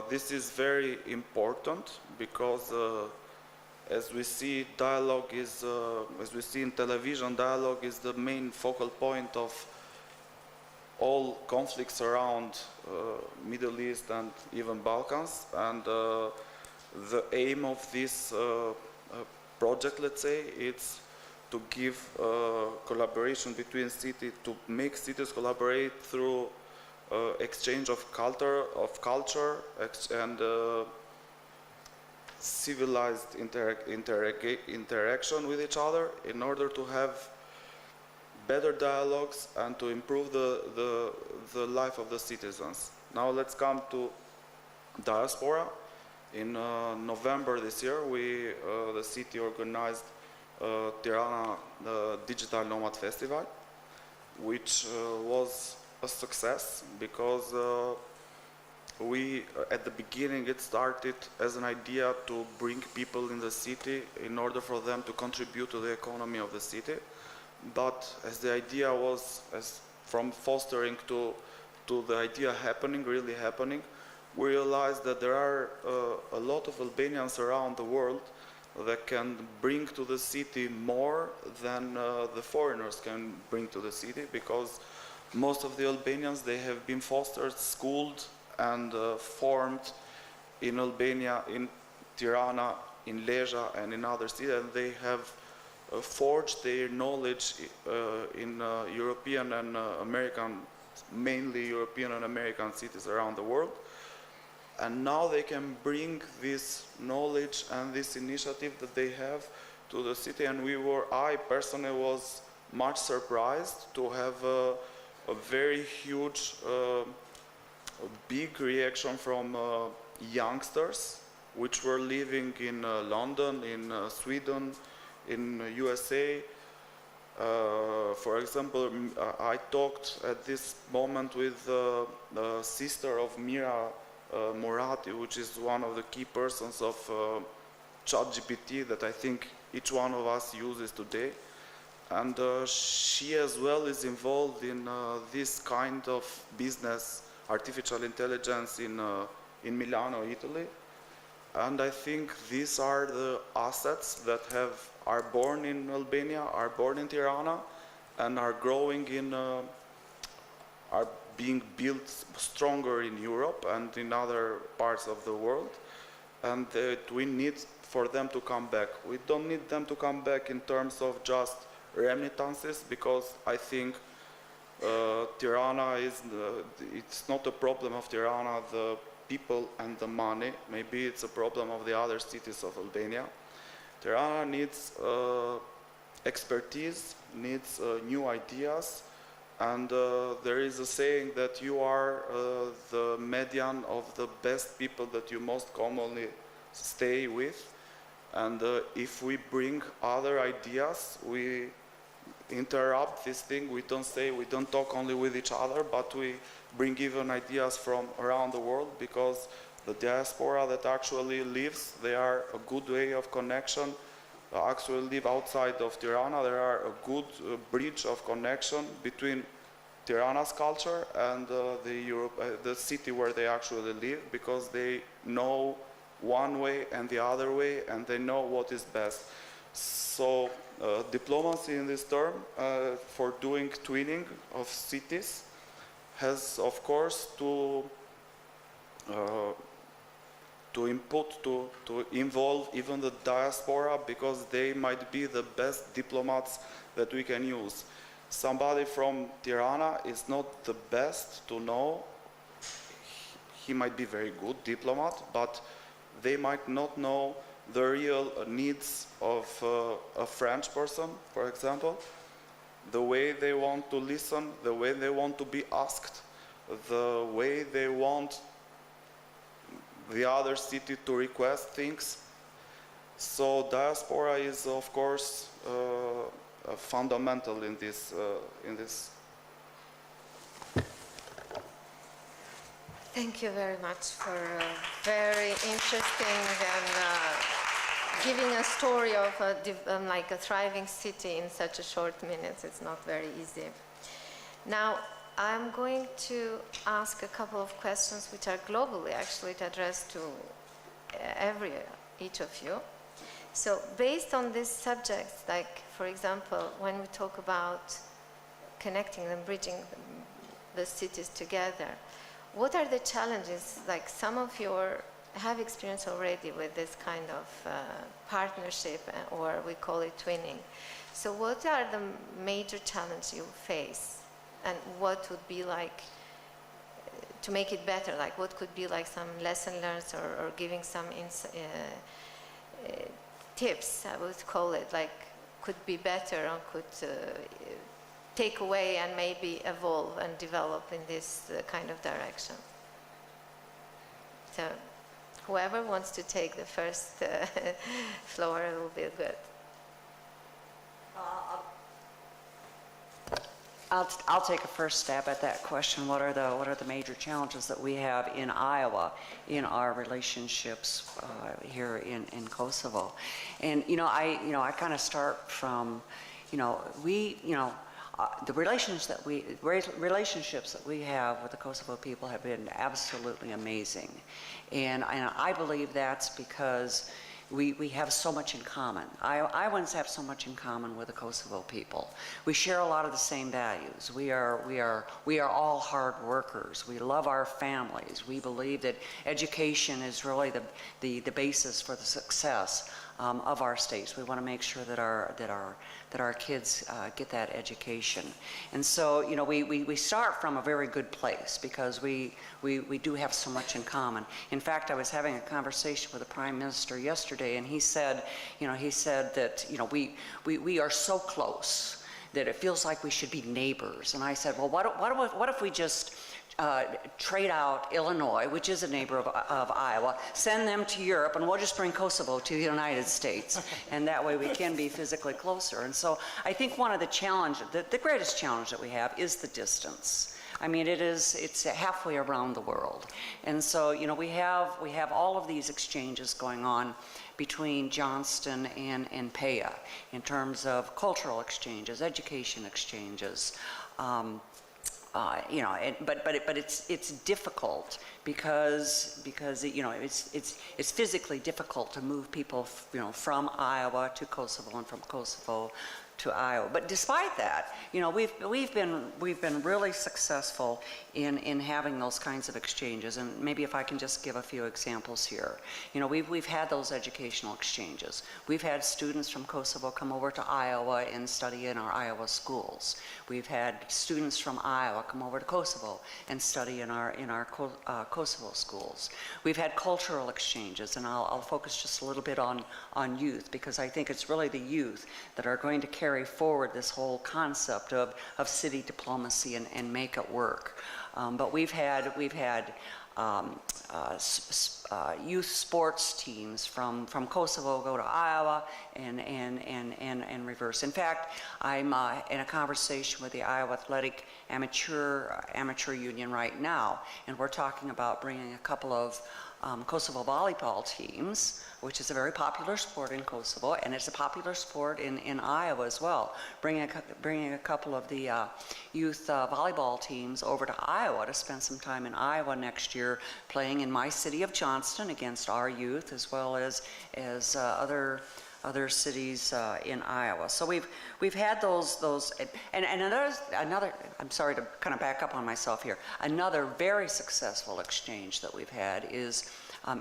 This is very important because as we see, dialogue is, as we see in television, dialogue is the main focal point of all conflicts around Middle East and even Balkans. And the aim of this project, let's say, it's to give collaboration between cities, to make cities collaborate through exchange of culture and civilized interaction with each other in order to have better dialogues and to improve the life of the citizens. Now let's come to diaspora. In November this year, the city organized Tirana Digital Nomad Festival, which was a success because at the beginning, it started as an idea to bring people in the city in order for them to contribute to the economy of the city. But as the idea was, from fostering to the idea really happening, we realized that there are a lot of Albanians around the world that can bring to the city more than the foreigners can bring to the city, because most of the Albanians, they have been fostered, schooled, and formed in Albania, in Tirana, in Leja, and in other cities, and they have forged their knowledge in European and American, mainly European and American cities around the world. And now they can bring this knowledge and this initiative that they have to the city. And I personally was much surprised to have a very huge, big reaction from youngsters which were living in London, in Sweden, in USA. For example, I talked at this moment with the sister of Mira Morati, which is one of the key persons of ChatGPT that I think each one of us uses today. And she as well is involved in this kind of business, artificial intelligence in Milano, Italy. And I think these are the assets that are born in Albania, are born in Tirana, and are growing in, are being built stronger in Europe and in other parts of the world. And we need for them to come back. We don't need them to come back in terms of just remittances, because I think Tirana is, it's not a problem of Tirana, the people and the money. Maybe it's a problem of the other cities of Albania. Tirana needs expertise, needs new ideas, and there is a saying that you are the median of the best people that you most commonly stay with. And if we bring other ideas, we interrupt this thing. We don't talk only with each other, but we bring even ideas from around the world, because the diaspora that actually lives, they are a good way of connection. Actually live outside of Tirana, there are a good bridge of connection between Tirana's culture and the city where they actually live, because they know one way and the other way, and they know what is best. So diplomacy in this term for doing twinning of cities has, of course, to involve even the diaspora, because they might be the best diplomats that we can use. Somebody from Tirana is not the best to know. He might be very good diplomat, but they might not know the real needs of a French person, for example, the way they want to listen, the way they want to be asked, the way they want the other city to request things. So diaspora is, of course, fundamental in this. Thank you very much for a very interesting and giving a story of like a thriving city in such a short minutes. It's not very easy. Now, I'm going to ask a couple of questions which are globally actually addressed to each of you. So based on these subjects, like for example, when we talk about connecting and bridging the cities together, what are the challenges? Like some of you have experience already with this kind of partnership, or we call it twinning. So what are the major challenges you face? And what would be like, to make it better, like what could be like some lesson learned, or giving some tips, I would call it, like could be better or could take away and maybe evolve and develop in this kind of direction. So whoever wants to take the first floor will be good. I'll take a first stab at that question. What are the major challenges that we have in Iowa in our relationships here in Kosovo? And I kind of start from the relationships that we have with the Kosovo people have been absolutely amazing, and I believe that's because we have so much in common. Iowans have so much in common with the Kosovo people. We share a lot of the same values. We are all hard workers. We love our families. We believe that education is really the basis for the success of our states. We want to make sure that our kids get that education. And so, we start from a very good place because we do have so much in common. In fact, I was having a conversation with the Prime Minister yesterday, and he said that, we are so close that it feels like we should be neighbors. And I said, well, what if we just trade out Illinois, which is a neighbor of Iowa, send them to Europe, and we'll just bring Kosovo to the United States. And that way we can be physically closer. And so I think one of the challenges, the greatest challenge that we have is the distance. I mean, it's halfway around the world. And so, you know, we have all of these exchanges going on between Johnston and Peja in terms of cultural exchanges, education exchanges. You know, but it's difficult because you know it's physically difficult to move people, you know, from Iowa to Kosovo and from Kosovo to Iowa. But despite that, you know, we've been really successful in having those kinds of exchanges. And maybe if I can just give a few examples here. You know, we've had those educational exchanges. We've had students from Kosovo come over to Iowa and study in our Iowa schools. We've had students from Iowa come over to Kosovo and study in our Kosovo schools. We've had cultural exchanges, and I'll focus just a little bit on youth, because I think it's really the youth that are going to carry forward this whole concept of city diplomacy and make it work. But we've had youth sports teams from Kosovo go to Iowa and reverse. In fact, I'm in a conversation with the Iowa Athletic Amateur Union right now, and we're talking about bringing a couple of Kosovo volleyball teams, which is a very popular sport in Kosovo, and it's a popular sport in Iowa as well. Bringing a couple of the youth volleyball teams over to Iowa to spend some time in Iowa next year, playing in my city of Johnston against our youth, as well as other cities in Iowa. So we've had those and another. I'm sorry to kind of back up on myself here. Another very successful exchange that we've had is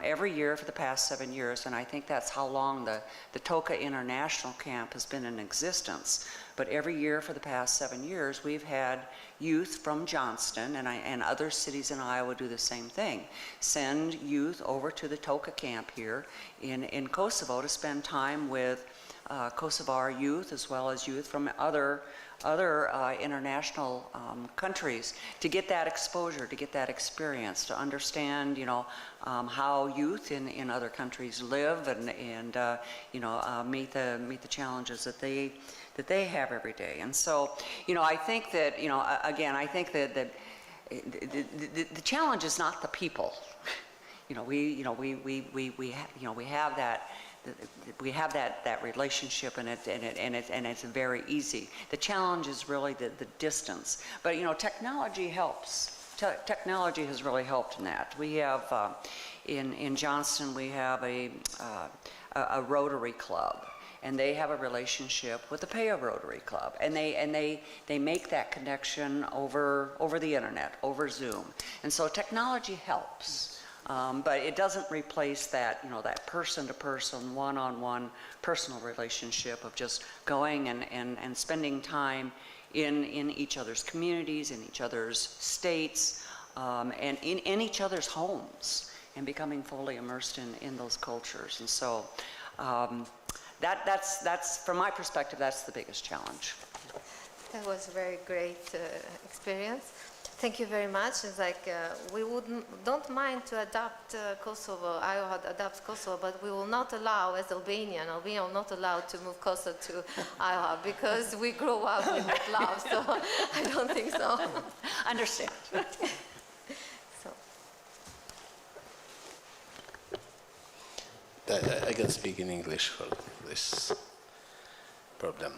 every year for the past 7 years, and I think that's how long the TOCA International Camp has been in existence. But every year for the past 7 years, we've had youth from Johnston, and other cities in Iowa do the same thing. Send youth over to the TOCA camp here in Kosovo to spend time with Kosovar youth, as well as youth from other international countries, to get that exposure, to get that experience, to understand, you know, how youth in other countries live and you know, meet the challenges that they have every day. And so, you know, I think that, you know, again, I think that the challenge is not the people. You know, we have that relationship, and it's very easy. The challenge is really the distance. But, you know, technology helps. Technology has really helped in that. We have in Johnston, we have a Rotary Club, and they have a relationship with the Peja Rotary Club, and they make that connection over the internet, over Zoom. And so technology helps. But it doesn't replace that, you know, that person-to-person, one-on-one personal relationship of just going and spending time in each other's communities, in each other's states, and in each other's homes, and becoming fully immersed in those cultures. And so that's from my perspective, that's the biggest challenge. That was a very great experience. Thank you very much. It's like we don't mind to adopt Kosovo. Iowa adopts Kosovo, but we will not allow, as Albania will not allow to move Kosovo to Iowa, because we grow up with that love. So I don't think so. Understand. So. I can speak in English for this problem.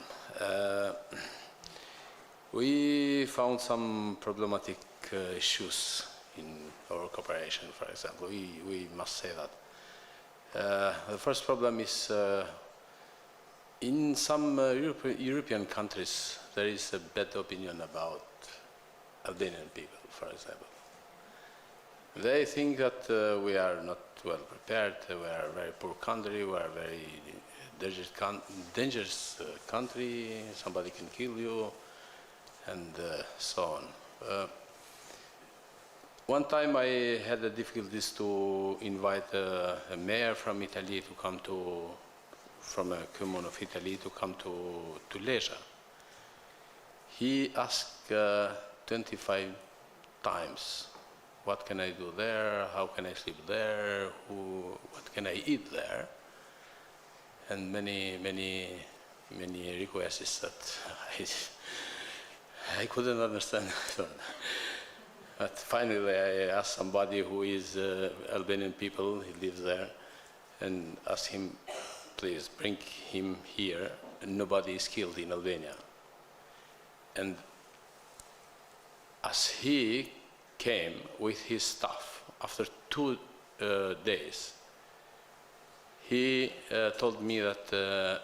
We found some problematic issues in our cooperation, for example. We must say that. The first problem is in some European countries, there is a bad opinion about Albanian people, for example. They think that we are not well prepared, we are a very poor country, we are a very dangerous country, somebody can kill you, and so on. One time I had the difficulties to invite a mayor from Italy to come from a commune of Italy to come to Leja. He asked 25,000 times. What can I do there? How can I sleep there? What can I eat there? And many requests that I couldn't understand. But finally I asked somebody who is Albanian people, he lives there, and asked him, please bring him here. Nobody is killed in Albania. And as he came with his staff, after 2 days, he told me that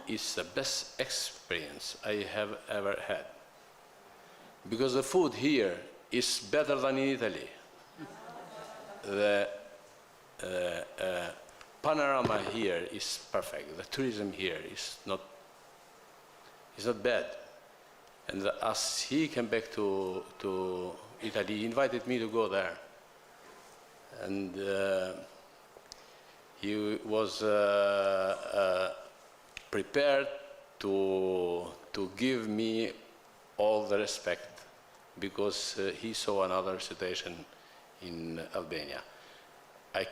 it's the best experience I have ever had. Because the food here is better than in Italy. The panorama here is perfect. The tourism here is not bad. And as he came back to Italy, he invited me to go there. And he was prepared to give me all the respect because he saw another situation in Albania. I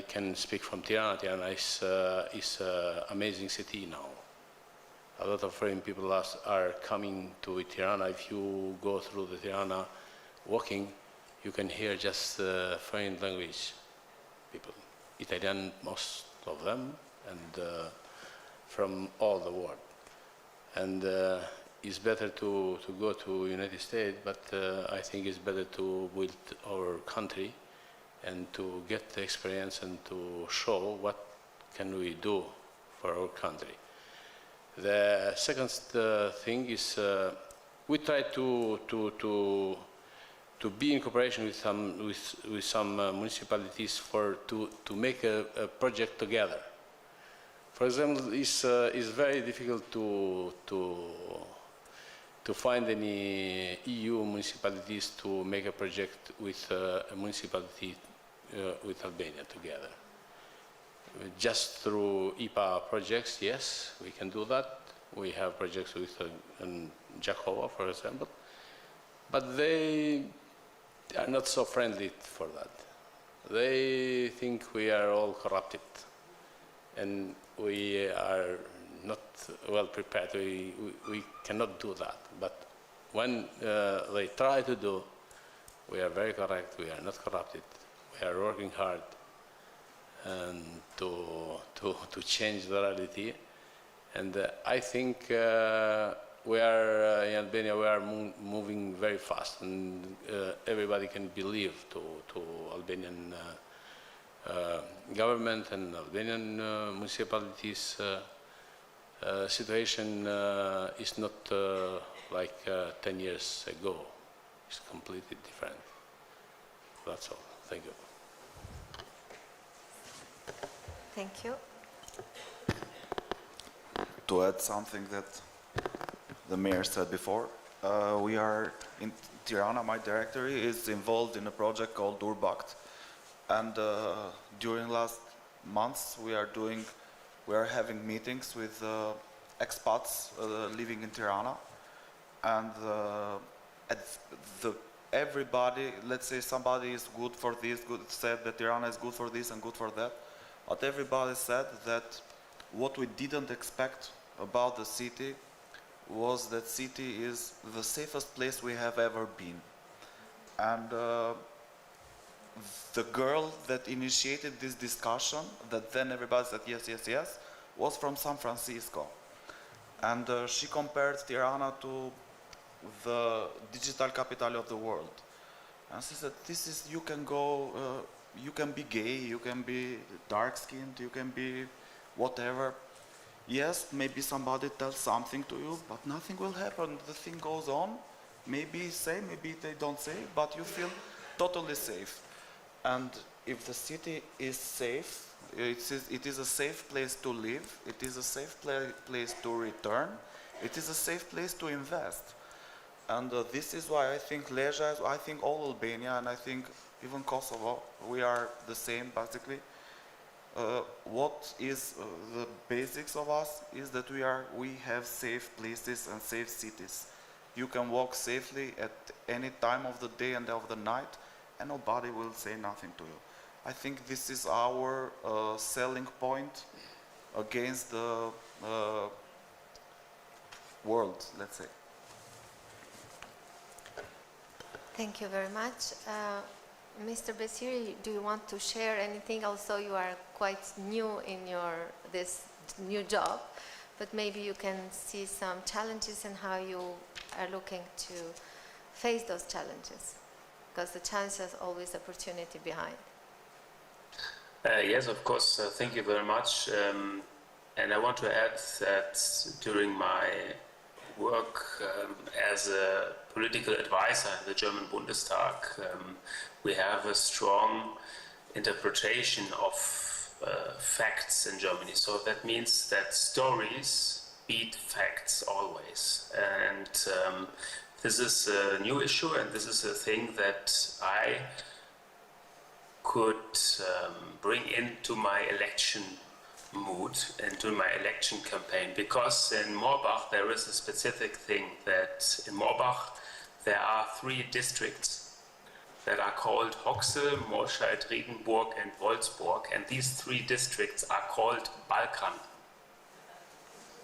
can speak from Tirana. Tirana is an amazing city now. A lot of foreign people are coming to Tirana. If you go through the Tirana walking, you can hear just foreign language people. Italian, most of them, and from all the world. And it's better to go to United States, but I think it's better to build our country and to get the experience and to show what can we do for our country. The second thing is we try to be in cooperation with some municipalities to make a project together. For example, it's very difficult to find any EU municipalities to make a project with a municipality with Albania together. Just through IPA projects, yes, we can do that. We have projects with Jakova, for example, but they are not so friendly for that. They think we are all corrupted, and we are not well prepared. We cannot do that. But when they try to do, we are very correct. We are not corrupted. We are working hard and to change the reality. And I think we are in Albania. We are moving very fast, and everybody can believe to Albanian government and Albanian municipalities. Situation is not like 10 years ago. It's completely different. That's all. Thank you. Thank you. To add something that the mayor said before, we are in Tirana, my directory is involved in a project called Urbakt, and during last months we are having meetings with expats living in Tirana, and everybody, let's say somebody is good for this, said that Tirana is good for this and good for that, but everybody said that what we didn't expect about the city was that city is the safest place we have ever been. And the girl that initiated this discussion, that then everybody said yes, yes, yes, was from San Francisco. And she compared Tirana to the digital capital of the world. And she said, this is, you can go, you can be gay, you can be dark-skinned, you can be whatever. Yes, maybe somebody tells something to you, but nothing will happen. The thing goes on. Maybe say, maybe they don't say, but you feel totally safe. And if the city is safe, it is a safe place to live, it is a safe place to return, it is a safe place to invest. And this is why I think Leja, I think all Albania, and I think even Kosovo, we are the same basically. What is the basics of us is that we have safe places and safe cities. You can walk safely at any time of the day and of the night, and nobody will say nothing to you. I think this is our selling point against the world, let's say. Thank you very much. Mr. Basiri, do you want to share anything? Also, you are quite new in this new job, but maybe you can see some challenges and how you are looking to face those challenges, because the challenge has always opportunity behind. Yes, of course. Thank you very much. And I want to add that during my work as a political advisor in the German Bundestag, we have a strong interpretation of facts in Germany. So that means that stories beat facts always. And this is a new issue, and this is a thing that I could bring into my election mood, into my election campaign, because in Moorbach there is a specific thing that in Moorbach there are 3 districts that are called Hoxel, Morscheid, Regenburg and Wolfsburg, and these 3 districts are called Balkan.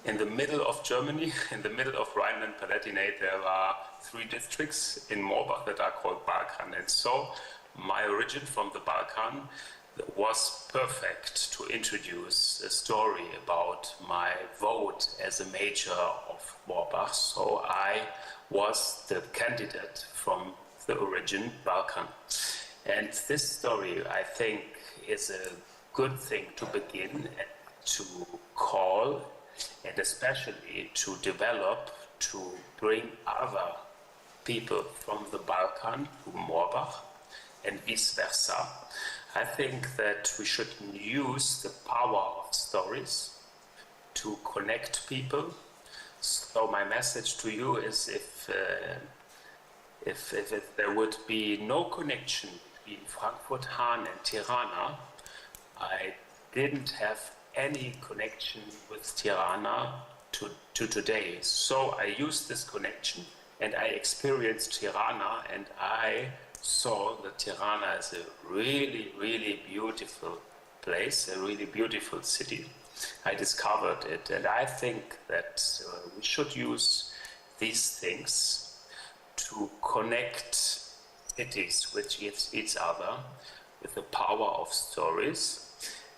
In the middle of Germany, in the middle of Rhineland-Palatinate, there are 3 districts in Moorbach that are called Balkan, and so my origin from the Balkan was perfect to introduce a story about my vote as a mayor of Moorbach. So I was the candidate from the origin Balkan. And this story, I think, is a good thing to begin and to call, and especially to develop, to bring other people from the Balkan to Moorbach, and vice versa. I think that we should use the power of stories to connect people. So my message to you is if there would be no connection between Frankfurt-Hahn and Tirana, I didn't have any connection with Tirana to today. So I used this connection and I experienced Tirana, and I saw that Tirana is a really, really beautiful place, a really beautiful city. I discovered it, and I think that we should use these things to connect cities with each other with the power of stories.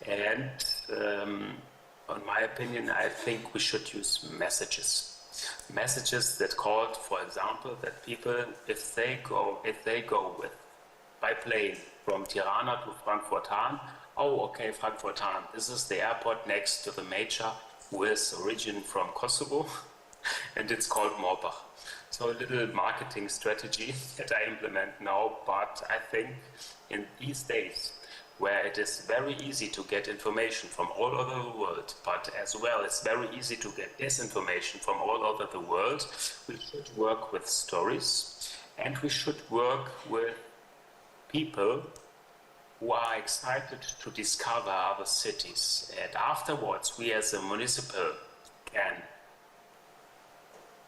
And in my opinion, I think we should use messages. Messages that called, for example, that people, if they go by plane from Tirana to Frankfurt-Hahn, oh, okay, Frankfurt-Hahn, this is the airport next to the major who is origin from Kosovo, and it's called Moorbach. So a little marketing strategy that I implement now, but I think in these days, where it is very easy to get information from all over the world, but as well it's very easy to get disinformation from all over the world, we should work with stories, and we should work with people who are excited to discover other cities. And afterwards, we as a municipal can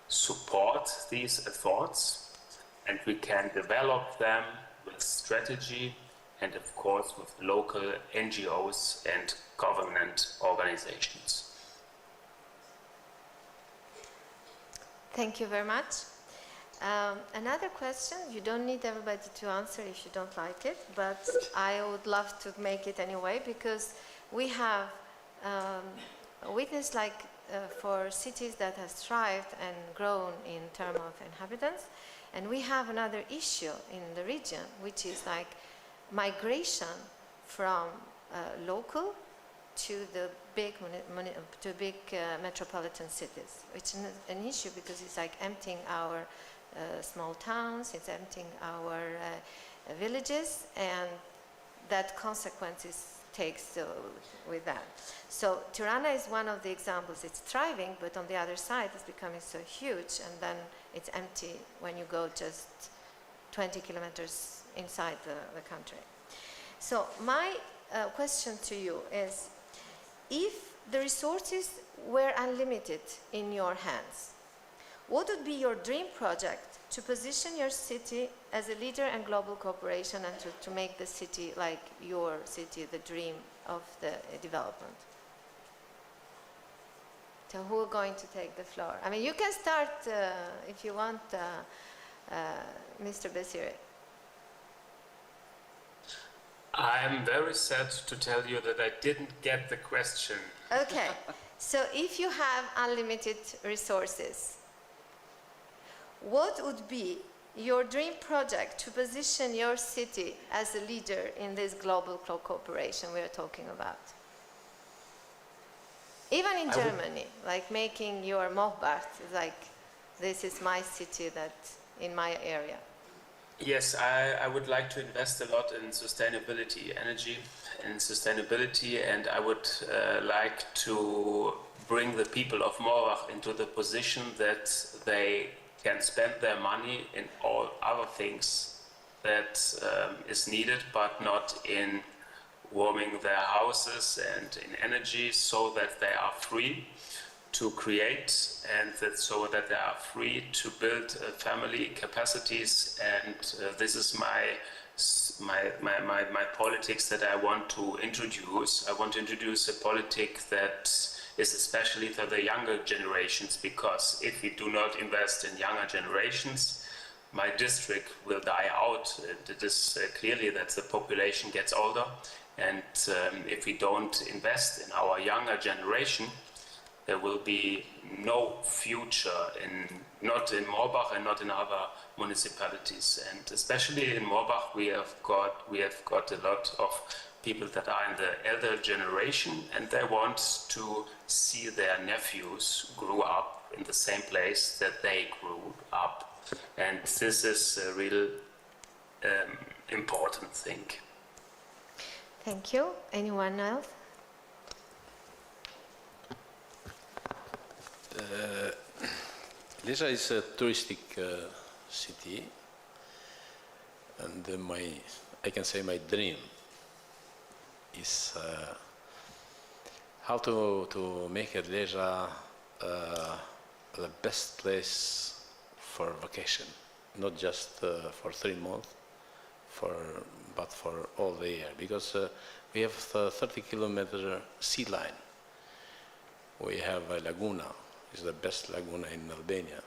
support these efforts, and we can develop them with strategy, and of course with local NGOs and government organizations. Thank you very much. Another question, you don't need everybody to answer if you don't like it, but I would love to make it anyway, because we have witnessed for cities that have thrived and grown in terms of inhabitants, and we have another issue in the region, which is like migration from local to the big metropolitan cities, which is an issue because it's like emptying our small towns, it's emptying our villages, and that consequences takes with that. So Tirana is one of the examples. It's thriving, but on the other side, it's becoming so huge, and then it's empty when you go just 20 kilometers inside the country. So my question to you is, if the resources were unlimited in your hands, What would be your dream project to position your city as a leader in global cooperation and to make the city like your city, the dream of the development? So who are going to take the floor? I mean, you can start if you want, Mr. Basiri. I'm very sad to tell you that I didn't get the question. Okay, so if you have unlimited resources, what would be your dream project to position your city as a leader in this global cooperation we are talking about? Even in Germany, like making your Mohbart, like this is my city that in my area. Yes, I would like to invest a lot in sustainability, energy and sustainability, and I would like to bring the people of Morbach into the position that they can spend their money in all other things that is needed, but not in warming their houses and in energy, so that they are free to create and so that they are free to build family capacities. And this is my politics that I want to introduce. I want to introduce a politic that is especially for the younger generations, because if we do not invest in younger generations, my district will die out. It is clearly that the population gets older, and if we don't invest in our younger generation, there will be no future not in Morbach and not in other municipalities. And especially in Morbach, we have got a lot of people that are in the elder generation, and they want to see their nephews grow up in the same place that they grew up. And this is a real important thing. Thank you. Anyone else? Leja is a touristic city, and I can say my dream is how to make Leja the best place for vacation, not just for 3 months, but for all the year, because we have 30-kilometer sea line. We have a laguna. It's the best laguna in Albania.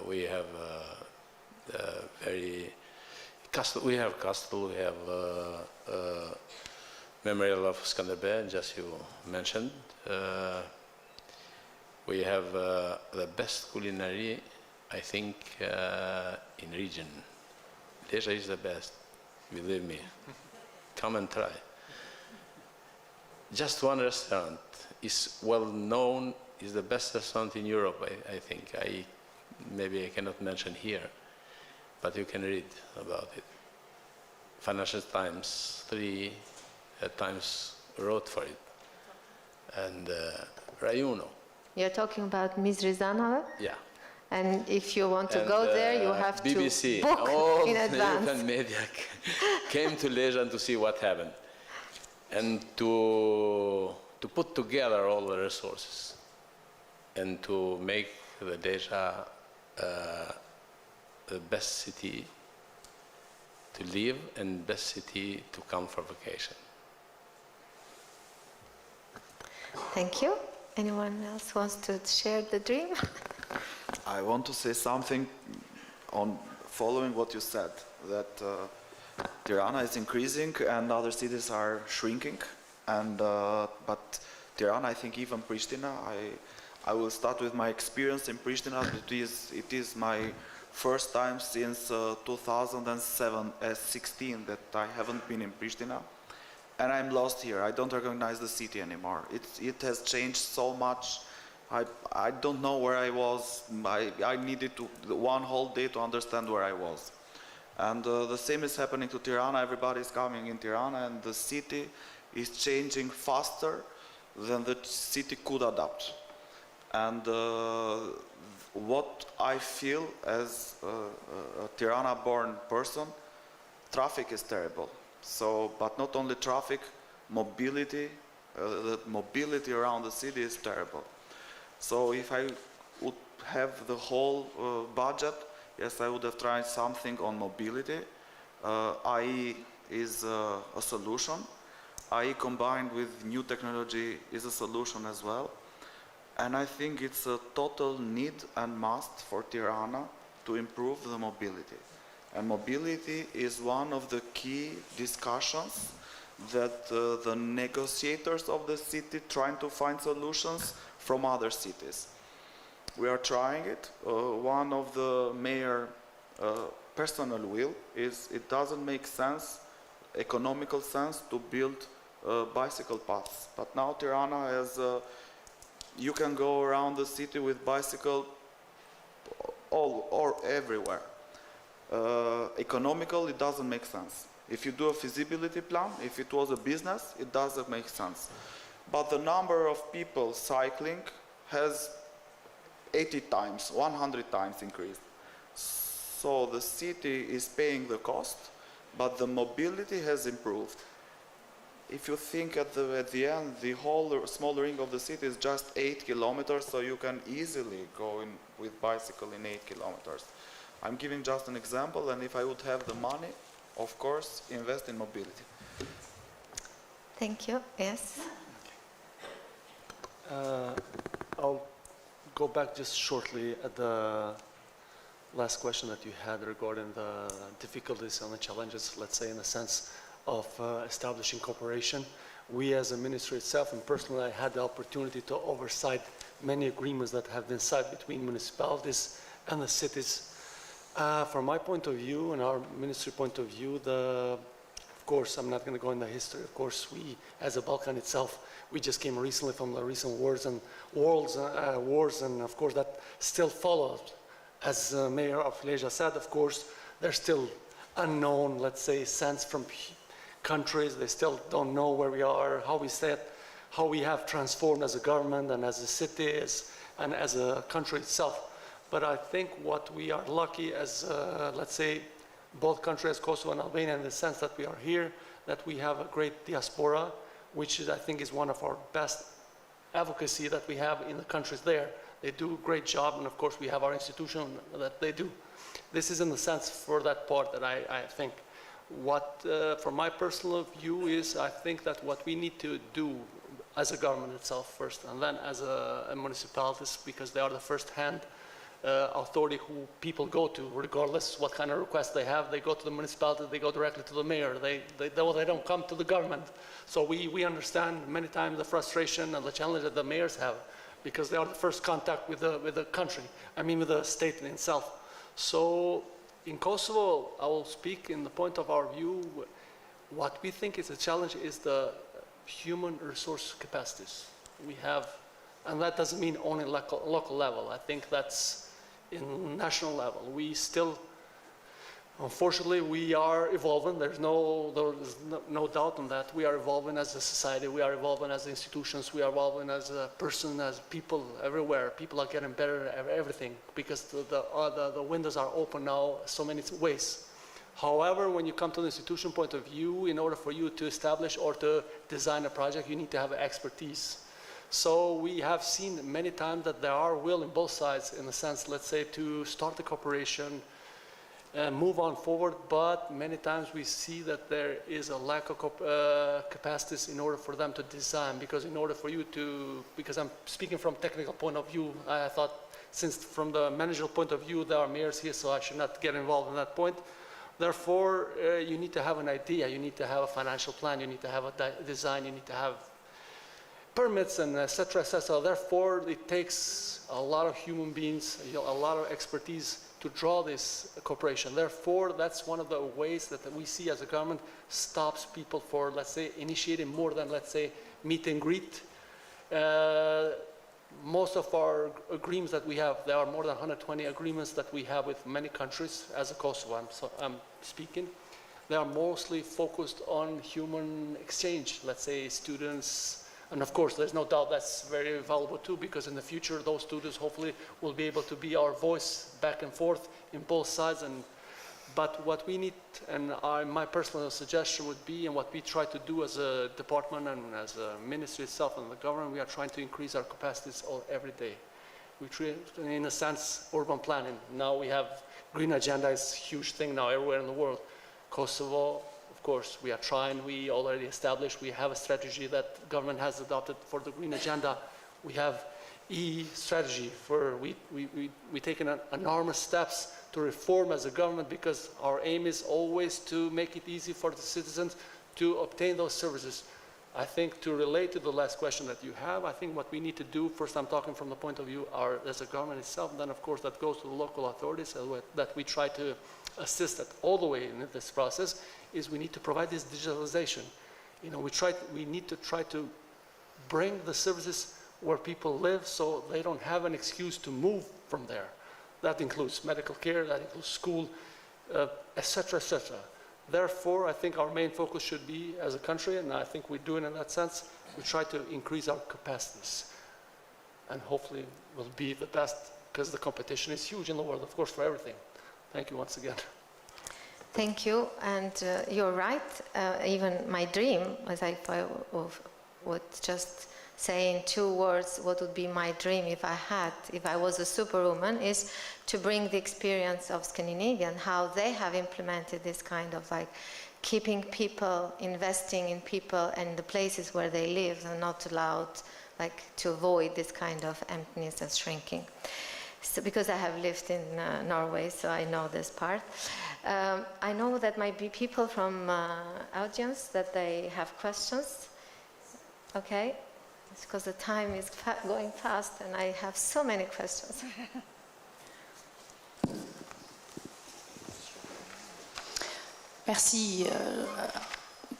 We have castle. We have memorial of Skanderbeg, just you mentioned. We have the best culinary, I think, in region. Leja is the best, believe me. Come and try. Just one restaurant is well known, is the best restaurant in Europe, I think. Maybe I cannot mention here, but you can read about it. Financial Times, 3 times wrote for it. And Rayuno. You're talking about Mizrizanova? Yeah. And if you want to go there, you have BBC, to book all in advance. European media came to Leja to see what happened, and to put together all the resources, and to make the Leja the best city to live and best city to come for vacation. Thank you. Anyone else wants to share the dream? I want to say something on following what you said, that Tirana is increasing and other cities are shrinking, and but Tirana, I think even Pristina, I will start with my experience in Pristina. It is my first time since 2016 that I haven't been in Pristina, and I'm lost here. I don't recognize the city anymore. It has changed so much. I don't know where I was. I needed one whole day to understand where I was. And the same is happening to Tirana. Everybody is coming in Tirana, and the city is changing faster than the city could adapt. And what I feel as a Tirana-born person, traffic is terrible. So, but not only traffic, mobility, the mobility around the city is terrible. So if I would have the whole budget, yes, I would have tried something on mobility. IE is a solution. IE combined with new technology is a solution as well. And I think it's a total need and must for Tirana to improve the mobility. And mobility is one of the key discussions that the negotiators of the city trying to find solutions from other cities. We are trying it. One of the mayor personal will is it doesn't make sense, economical sense, to build bicycle paths. But now Tirana has, you can go around the city with bicycle all or everywhere. Economical, it doesn't make sense. If you do a feasibility plan, if it was a business, it doesn't make sense. But the number of people cycling has 80 times, 100 times increased. So the city is paying the cost, but the mobility has improved. If you think at the end, the whole small ring of the city is just 8 kilometers, so you can easily go in with bicycle in 8 kilometers. I'm giving just an example, and if I would have the money, of course, invest in mobility. Thank you. Yes. I'll go back just shortly at the last question that you had regarding the difficulties and the challenges, let's say, in the sense of establishing cooperation. We as a ministry itself, and personally, I had the opportunity to oversight many agreements that have been signed between municipalities and the cities. From my point of view and our ministry point of view, of course, I'm not going to go into history. Of course, we, as a Balkan itself, we just came recently from the recent wars, and of course, that still follows. As Mayor of Leja said, of course, there's still unknown, let's say, sense from countries. They still don't know where we are, how we stand, how we have transformed as a government and as a city and as a country itself. But I think what we are lucky as, let's say, both countries, Kosovo and Albania, in the sense that we are here, that we have a great diaspora, which is, I think, is one of our best advocacy that we have in the countries there. They do a great job, and of course we have our institution that they do. This is in the sense for that part that I think. What, from my personal view, is I think that what we need to do as a government itself first, and then as a municipalities, because they are the first-hand authority who people go to, regardless what kind of request they have. They go to the municipality, they go directly to the mayor. They don't come to the government. So we understand many times the frustration and the challenge that the mayors have, because they are the first contact with the country, I mean with the state in itself. So in Kosovo, I will speak in the point of our view, what we think is a challenge is the human resource capacities we have, and that doesn't mean only local level. I think that's in national level. We still, unfortunately, we are evolving. There's no doubt on that. We are evolving as a society. We are evolving as institutions. We are evolving as a person, as people everywhere. People are getting better at everything because the windows are open now so many ways. However, when you come to the institution point of view, in order for you to establish or to design a project, you need to have expertise. So we have seen many times that there are will in both sides, in the sense, let's say, to start the cooperation, move on forward, but many times we see that there is a lack of capacities in order for them to design, because in order for you to, because I'm speaking from technical point of view, I thought, since from the managerial point of view, there are mayors here, so I should not get involved in that point. Therefore, you need to have an idea, you need to have a financial plan, you need to have a design, you need to have permits and et cetera, et cetera. Therefore, it takes a lot of human beings, a lot of expertise to draw this cooperation. Therefore, that's one of the ways that we see as a government stops people for, let's say, initiating more than, let's say, meet and greet. Most of our agreements that we have, there are more than 120 agreements that we have with many countries as a Kosovo, I'm speaking. They are mostly focused on human exchange, let's say students. And of course, there's no doubt that's very valuable too, because in the future, those students hopefully will be able to be our voice back and forth in both sides. But what we need, and my personal suggestion would be, and what we try to do as a department and as a ministry itself and the government, we are trying to increase our capacities every day. We treat, in a sense, urban planning. Now we have green agenda is a huge thing now everywhere in the world. Kosovo, of course, we are trying. We already established. We have a strategy that government has adopted for the green agenda. We have strategy for we taken enormous steps to reform as a government because our aim is always to make it easy for the citizens to obtain those services. I think to relate to the last question that you have, I think what we need to do, first I'm talking from the point of view as a government itself, and then of course that goes to the local authorities that we try to assist at all the way in this process, is we need to provide this digitalization. You know, we need to try to bring the services where people live so they don't have an excuse to move from there. That includes medical care, that includes school, etc., etc. Therefore, I think our main focus should be as a country, and I think we're doing in that sense, we try to increase our capacities. And hopefully we'll be the best because the competition is huge in the world, of course, for everything. Thank you once again. Thank you, and you're right. Even my dream, as I would just say in 2 words, what would be my dream if I was a superwoman, is to bring the experience of Scandinavian, how they have implemented this kind of like keeping people, investing in people and the places where they live, and not allowed like to avoid this kind of emptiness and shrinking. So, because I have lived in Norway, so I know this part. I know that might be people from audience that they have questions. Okay, it's because the time is going fast and I have so many questions. Merci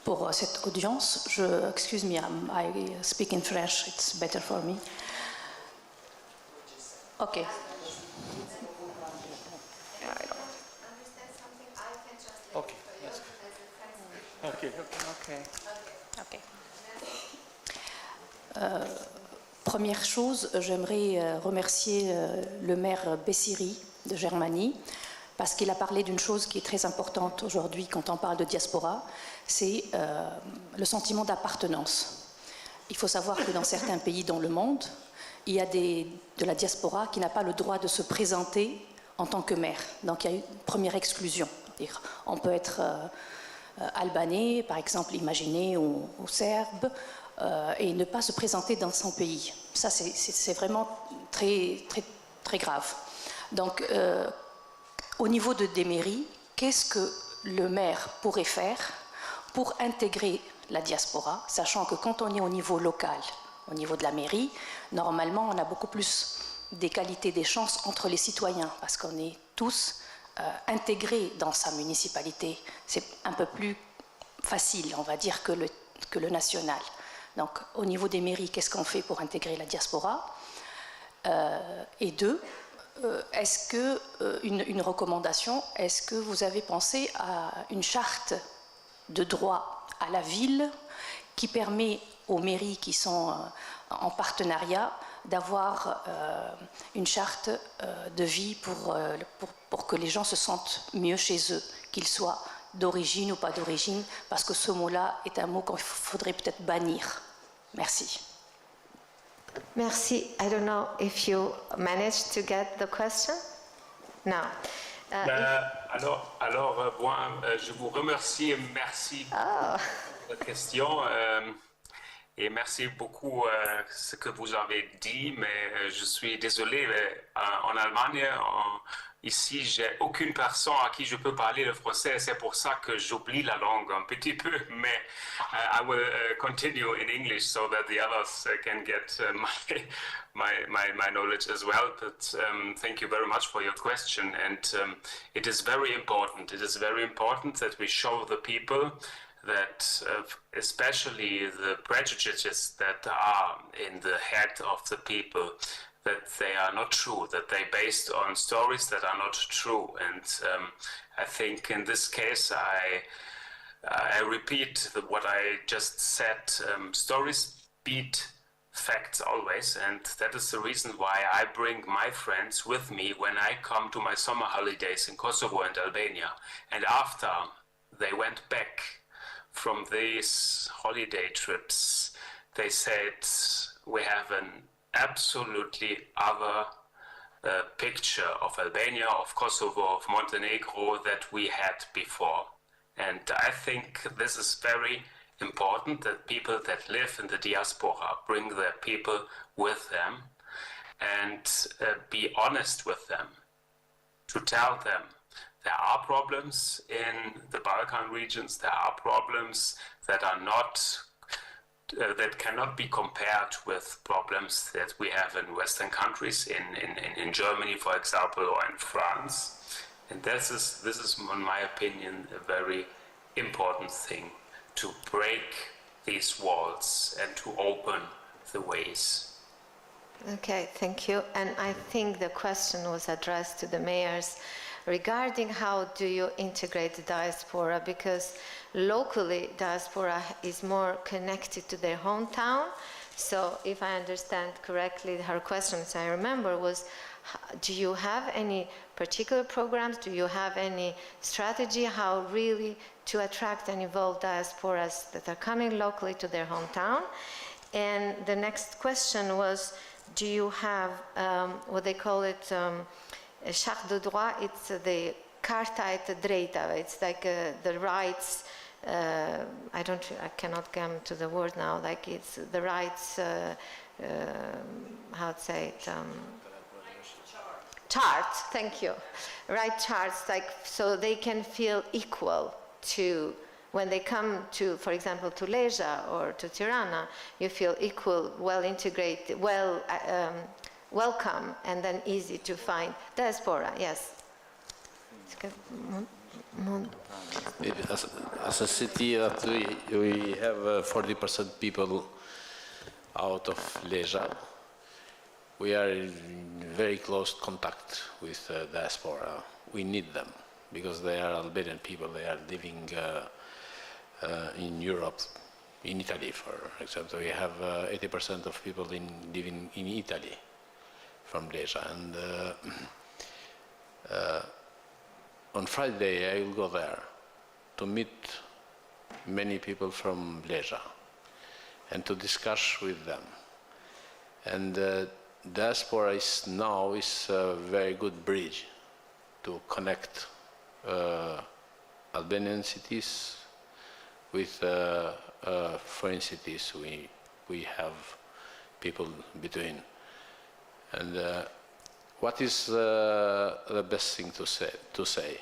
pour cette audience. Excuse me, I speak in French, it's better for me. Okay. Okay. Yes. Okay. Okay. Première chose, j'aimerais remercier le maire Bessiri de Germanie, parce qu'il a parlé d'une chose qui est très importante aujourd'hui quand on parle de diaspora, c'est le sentiment d'appartenance. Il faut savoir que dans certains pays dans le monde, il y a de la diaspora qui n'a pas le droit de se présenter en tant que maire. Donc il y a une première exclusion. On peut être albanais, par exemple, imaginez, ou serbe, et ne pas se présenter dans son pays. Ça, c'est vraiment très, très, très grave. Donc, au niveau des mairies, qu'est-ce que le maire pourrait faire pour intégrer la diaspora, sachant que quand on est au niveau local, au niveau de la mairie, normalement, on a beaucoup plus d'égalité des chances entre les citoyens, parce qu'on est tous intégrés dans sa municipalité. C'est un peu plus facile, on va dire, que le national. Donc, au niveau des mairies, qu'est-ce qu'on fait pour intégrer la diaspora? Et deux, est-ce que, une recommandation, est-ce que vous avez pensé à une charte de droit à la ville qui permet aux mairies qui sont en partenariat d'avoir une charte de vie pour que les gens se sentent mieux chez eux, qu'ils soient d'origine ou pas d'origine, parce que ce mot-là est un mot qu'il faudrait peut-être bannir. Merci. Merci. I don't know if you managed to get the question. No. Je vous remercie et merci pour la question. Et merci beaucoup ce que vous avez dit, mais je suis désolé, en Allemagne, ici, j'ai aucune personne à qui je peux parler le français, c'est pour ça que j'oublie la langue un petit peu, mais I will continue in English so that the others can get my knowledge as well, but thank you very much for your question, and it is very important that we show the people that especially the prejudices that are in the head of the people, that they are not true, that they're based on stories that are not true. And I think in this case, I repeat what I just said, stories beat facts always, and that is the reason why I bring my friends with me when I come to my summer holidays in Kosovo and Albania. And after they went back from these holiday trips, they said, we have an absolutely other picture of Albania, of Kosovo, of Montenegro that we had before. And I think this is very important, that people that live in the diaspora bring their people with them and be honest with them, to tell them there are problems in the Balkan regions, there are problems that are not that cannot be compared with problems that we have in Western countries, in Germany, for example, or in France. And this is, in my opinion, a very important thing, to break these walls and to open the ways. Okay, thank you. And I think the question was addressed to the mayors regarding how do you integrate the diaspora, because locally diaspora is more connected to their hometown. So if I understand correctly, her question, as I remember, was do you have any particular programs, do you have any strategy how really to attract and involve diasporas that are coming locally to their hometown? And the next question was, do you have what they call it, charte de droit? It's the Carta et Drejtave. It's like the rights. I cannot come to the word now. Like it's the rights. How to say it? Charts. Thank you. Right charts, like so they can feel equal to. When they come to, for example, to Leja or to Tirana, you feel equal, well integrated, welcome, and then easy to find. Diaspora, yes. As a city that we have 40% people out of Leja, we are in very close contact with diaspora. We need them because they are Albanian people. They are living in Europe, in Italy, for example. We have 80% of people living in Italy from Leja. And on Friday, I will go there to meet many people from Leja and to discuss with them. And diaspora is now a very good bridge to connect Albanian cities with foreign cities. We have people between. And what is the best thing to say?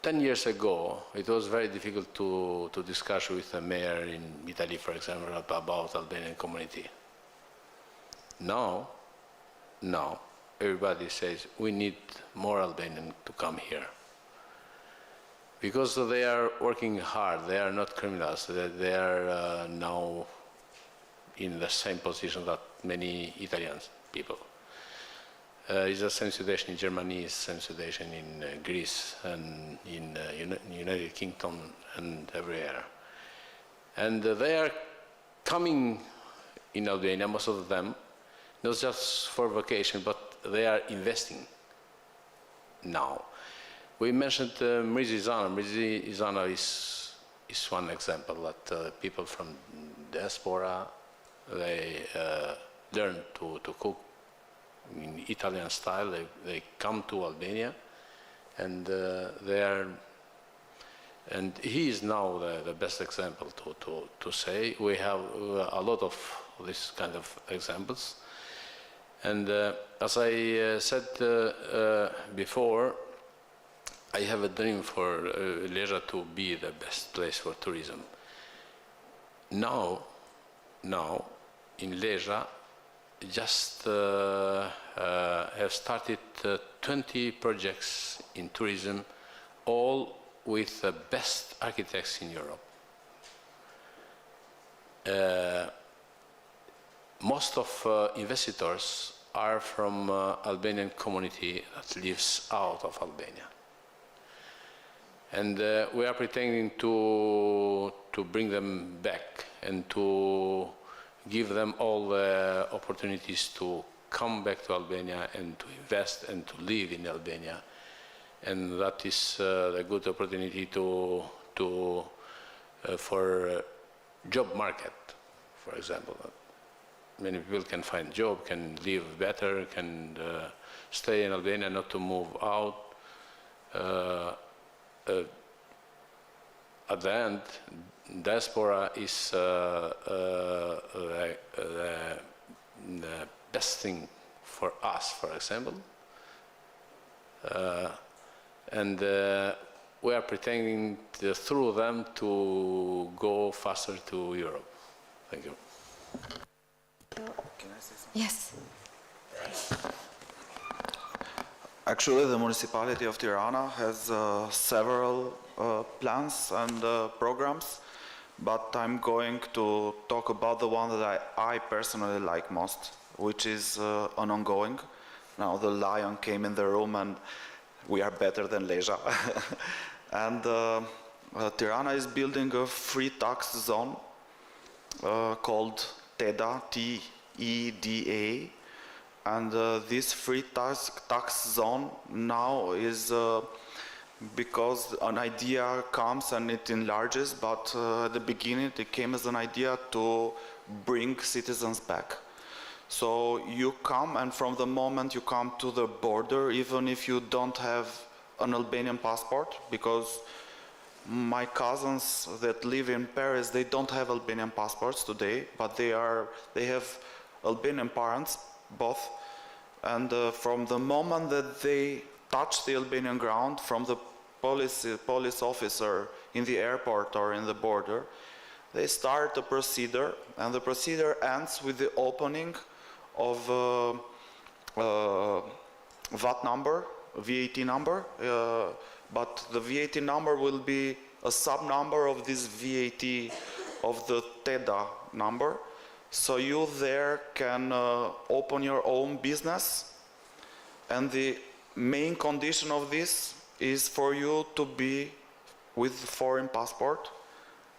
10 years ago, it was very difficult to discuss with a mayor in Italy, for example, about Albanian community. Now, everybody says we need more Albanian to come here. Because they are working hard, they are not criminals, they are now in the same position that many Italian people. It's the same situation in Germany, it's the same situation in Greece and in United Kingdom and everywhere. And they are coming in Albania, most of them, not just for vacation, but they are investing now. We mentioned Mrizi Zana. Mrizi Zana is one example that people from diaspora, they learn to cook in Italian style. They come to Albania, and and he is now the best example to say. We have a lot of this kind of examples. And as I said before, I have a dream for Leja to be the best place for tourism. Now in Leja, just have started 20 projects in tourism, all with the best architects in Europe. Most of investors are from Albanian community that lives out of Albania. And we are pretending to bring them back and to give them all the opportunities to come back to Albania and to invest and to live in Albania. And that is a good opportunity for job market, for example. many people can find job, can live better, can stay in Albania, not to move out. At the end, diaspora is the best thing for us, for example. And we are pretending through them to go faster to Europe. Thank you. Can I say something? Yes. Actually, the municipality of Tirana has several plans and programs, but I'm going to talk about the one that I personally like most, which is an ongoing. Now the lion came in the room and we are better than Leja. And Tirana is building a free tax zone called TEDA, T-E-D-A. And this free tax zone now is because an idea comes and it enlarges, but at the beginning it came as an idea to bring citizens back. So you come, and from the moment you come to the border, even if you don't have an Albanian passport, because my cousins that live in Paris, they don't have Albanian passports today, but they have Albanian parents, both. And from the moment that they touch the Albanian ground, from the police officer in the airport or in the border, they start a procedure, and the procedure ends with the opening of VAT number, VAT number, but the VAT number will be a sub-number of this VAT of the TEDA number. So you there can open your own business, and the main condition of this is for you to be with foreign passport,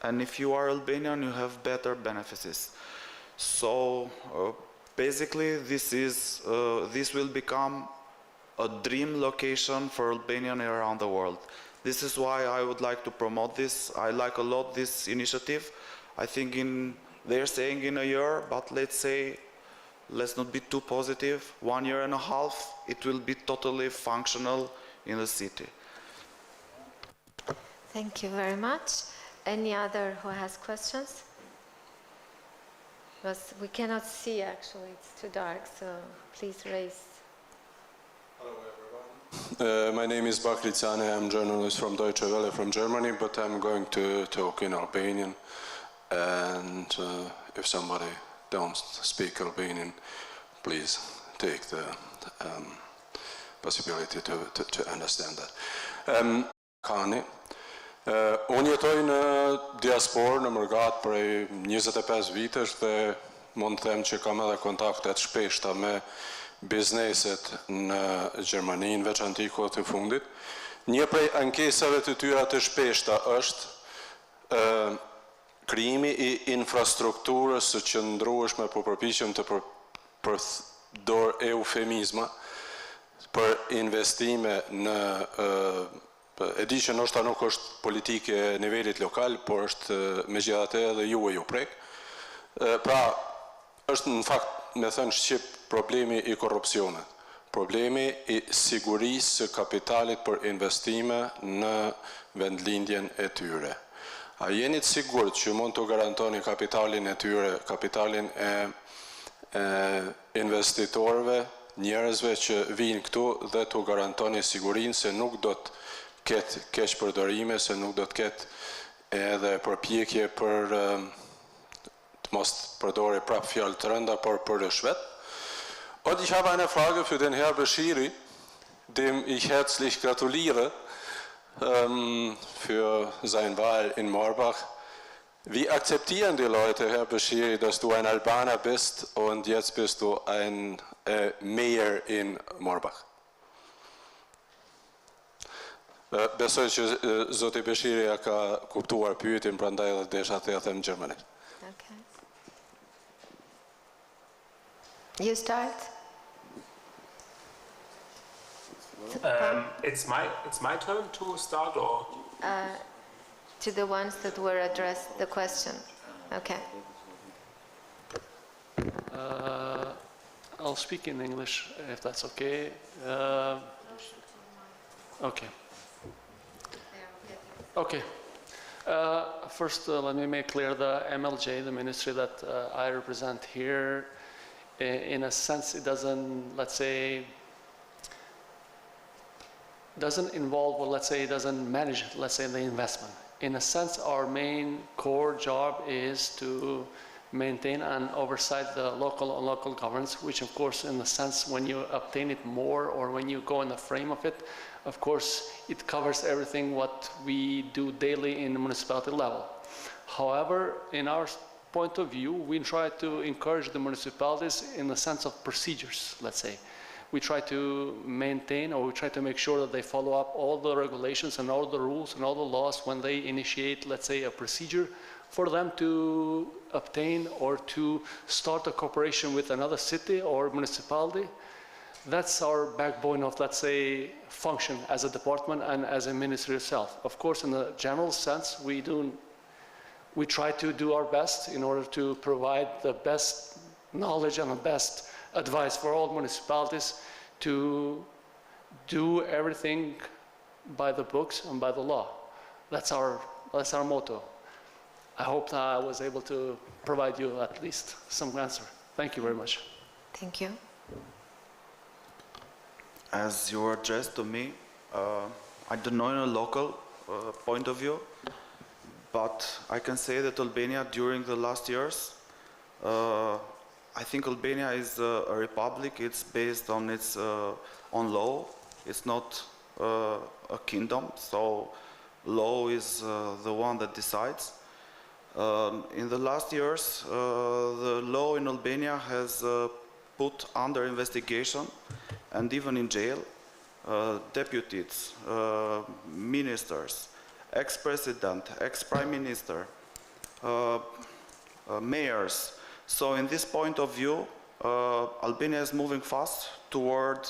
and if you are Albanian you have better benefits. So basically this will become a dream location for Albanians around the world. This is why I would like to promote this. I like a lot this initiative. I think they're saying in a year, but let's not be too positive. 1.5 years, it will be totally functional in the city. Thank you very much. Any other who has questions? Because we cannot see actually, it's too dark, so please raise. Hello everyone. My name is Bakri Cane. I'm a journalist from Deutsche Welle from Germany, but I'm going to talk in Albanian. And if somebody don't speak Albanian, please take the possibility to understand that. Kani, unë jetoj në diasporë në Mërgat prej 25 vitesh dhe mund të them që kam edhe kontaktet shpeshta me bizneset në Gjermani, në veçanti kohët e fundit. Një prej ankesave të tyra të shpeshta është krijimi I infrastrukturës së qëndrueshme, po përpiqem të përdor eufemizma për investime në e di që ndoshta nuk është politike e nivelit lokal, por është megjithatë edhe ju prek. Pra, është në fakt, me thënë shqip, problemi I korrupsionit, problemi I sigurisë së kapitalit për investime në vendlindjen e tyre. A jeni të sigurt që mund të garantoni kapitalin e tyre, kapitalin e investitorëve, njerëzve që vinë këtu dhe të garantoni sigurinë se nuk do të ketë keq përdorime, se nuk do të ketë edhe përpjekje për të mos përdore prap fjalë të rënda, por për rishvet. Und ich habe eine Frage für den Herrn Beschiri, dem ich herzlich gratuliere für seine Wahl in Morbach. Wie akzeptieren die Leute, Herr Beschiri, dass du ein Albaner bist und jetzt bist du ein Mayor in Morbach? Besoj që zoti Beshiri ja ka kuptuar pyetjen, prandaj edhe desha të ja them gjermanisht. Okay. You start. It's my turn to start, or To the ones that were addressed the question. Okay. I'll speak in English if that's okay. Okay. Okay. First, let me make clear the MLJ, the ministry that I represent here, in a sense, it doesn't, let's say, doesn't involve, or let's say, it doesn't manage, let's say, the investment. In a sense, our main core job is to maintain and oversight the local governance, which of course, in the sense, when you obtain it more or when you go in the frame of it, of course, it covers everything what we do daily in the municipality level. However, in our point of view, we try to encourage the municipalities in the sense of procedures, let's say. We try to maintain, or we try to make sure that they follow up all the regulations and all the rules and all the laws when they initiate, let's say, a procedure for them to obtain or to start a cooperation with another city or municipality. That's our backbone of, let's say, function as a department and as a ministry itself. Of course, in the general sense, we try to do our best in order to provide the best knowledge and the best advice for all municipalities to do everything by the books and by the law. That's our motto. I hope that I was able to provide you at least some answer. Thank you very much. Thank you. As you addressed to me, I don't know in a local point of view, but I can say that Albania during the last years, I think Albania is a republic. It's based on its on law. It's not a kingdom, so law is the one that decides. In the last years, the law in Albania has put under investigation and even in jail deputies, ministers, ex-president, ex-prime minister, mayors. So in this point of view, Albania is moving fast toward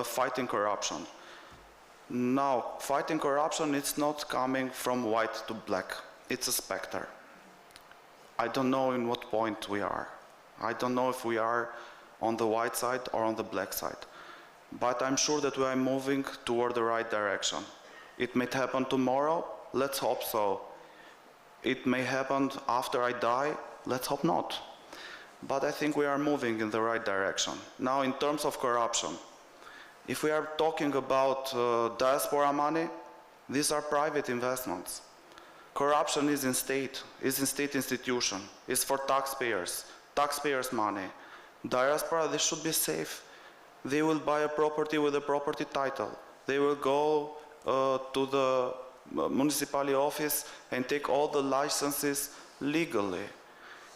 fighting corruption. Now, fighting corruption, it's not coming from white to black. It's a specter. I don't know in what point we are. I don't know if we are on the white side or on the black side. But I'm sure that we are moving toward the right direction. It may happen tomorrow. Let's hope so. It may happen after I die. Let's hope not. But I think we are moving in the right direction. Now, in terms of corruption, if we are talking about diaspora money, these are private investments. Corruption is in state institution, is for taxpayers' money. Diaspora, they should be safe. They will buy a property with a property title. They will go to the municipality office and take all the licenses legally.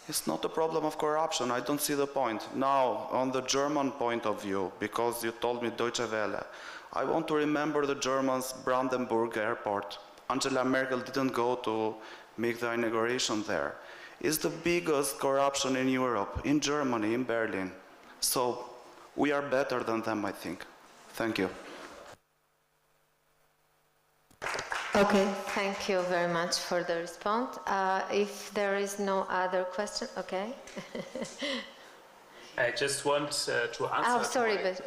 It's not a problem of corruption. I don't see the point. Now, on the German point of view, because you told me Deutsche Welle, I want to remember the Germans' Brandenburg airport. Angela Merkel didn't go to make the inauguration there. It's the biggest corruption in Europe, in Germany, in Berlin. So we are better than them, I think. Thank you. Okay, thank you very much for the response. If there is no other question, okay. I just want to answer. Oh, sorry, but.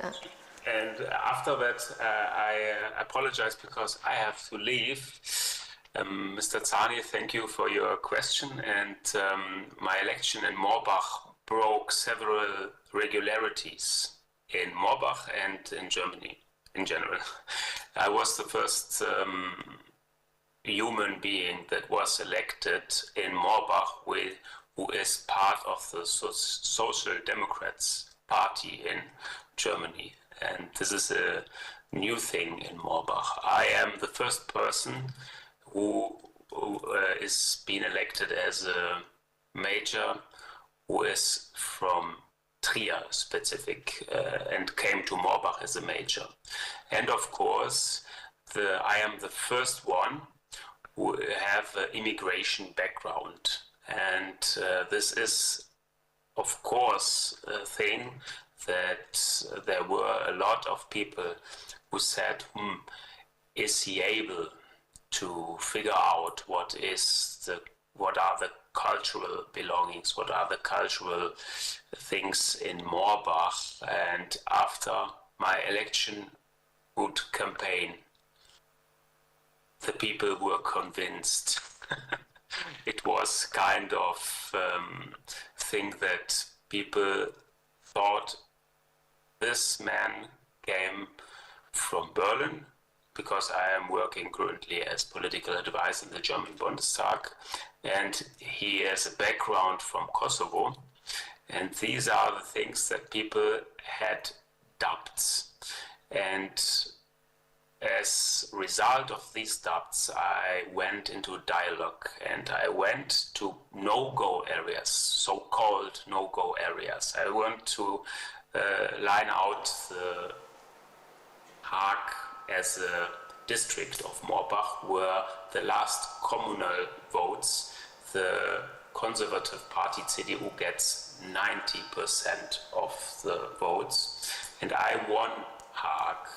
And after that, I apologize because I have to leave. Mr. Zani, thank you for your question. And my election in Morbach broke several regularities in Morbach and in Germany in general. I was the first human being that was elected in Morbach who is part of the Social Democrats Party in Germany. And this is a new thing in Morbach. I am the first person who is being elected as a major who is from Trier specific and came to Morbach as a major. And of course, I am the first one who have an immigration background. And this is, of course, a thing that there were a lot of people who said, is he able to figure out what is the what are the cultural belongings, what are the cultural things in Moorbach. And after my election good campaign, the people were convinced. It was kind of thing that people thought this man came from Berlin, because I am working currently as political advisor in the German Bundestag, and he has a background from Kosovo. And these are the things that people had doubts. And as a result of these doubts, I went into dialogue, and I went to no-go areas, so-called no-go areas. I went to line out the Haag as a district of Moorbach, where the last communal votes, the Conservative Party CDU gets 90% of the votes, and I won Haag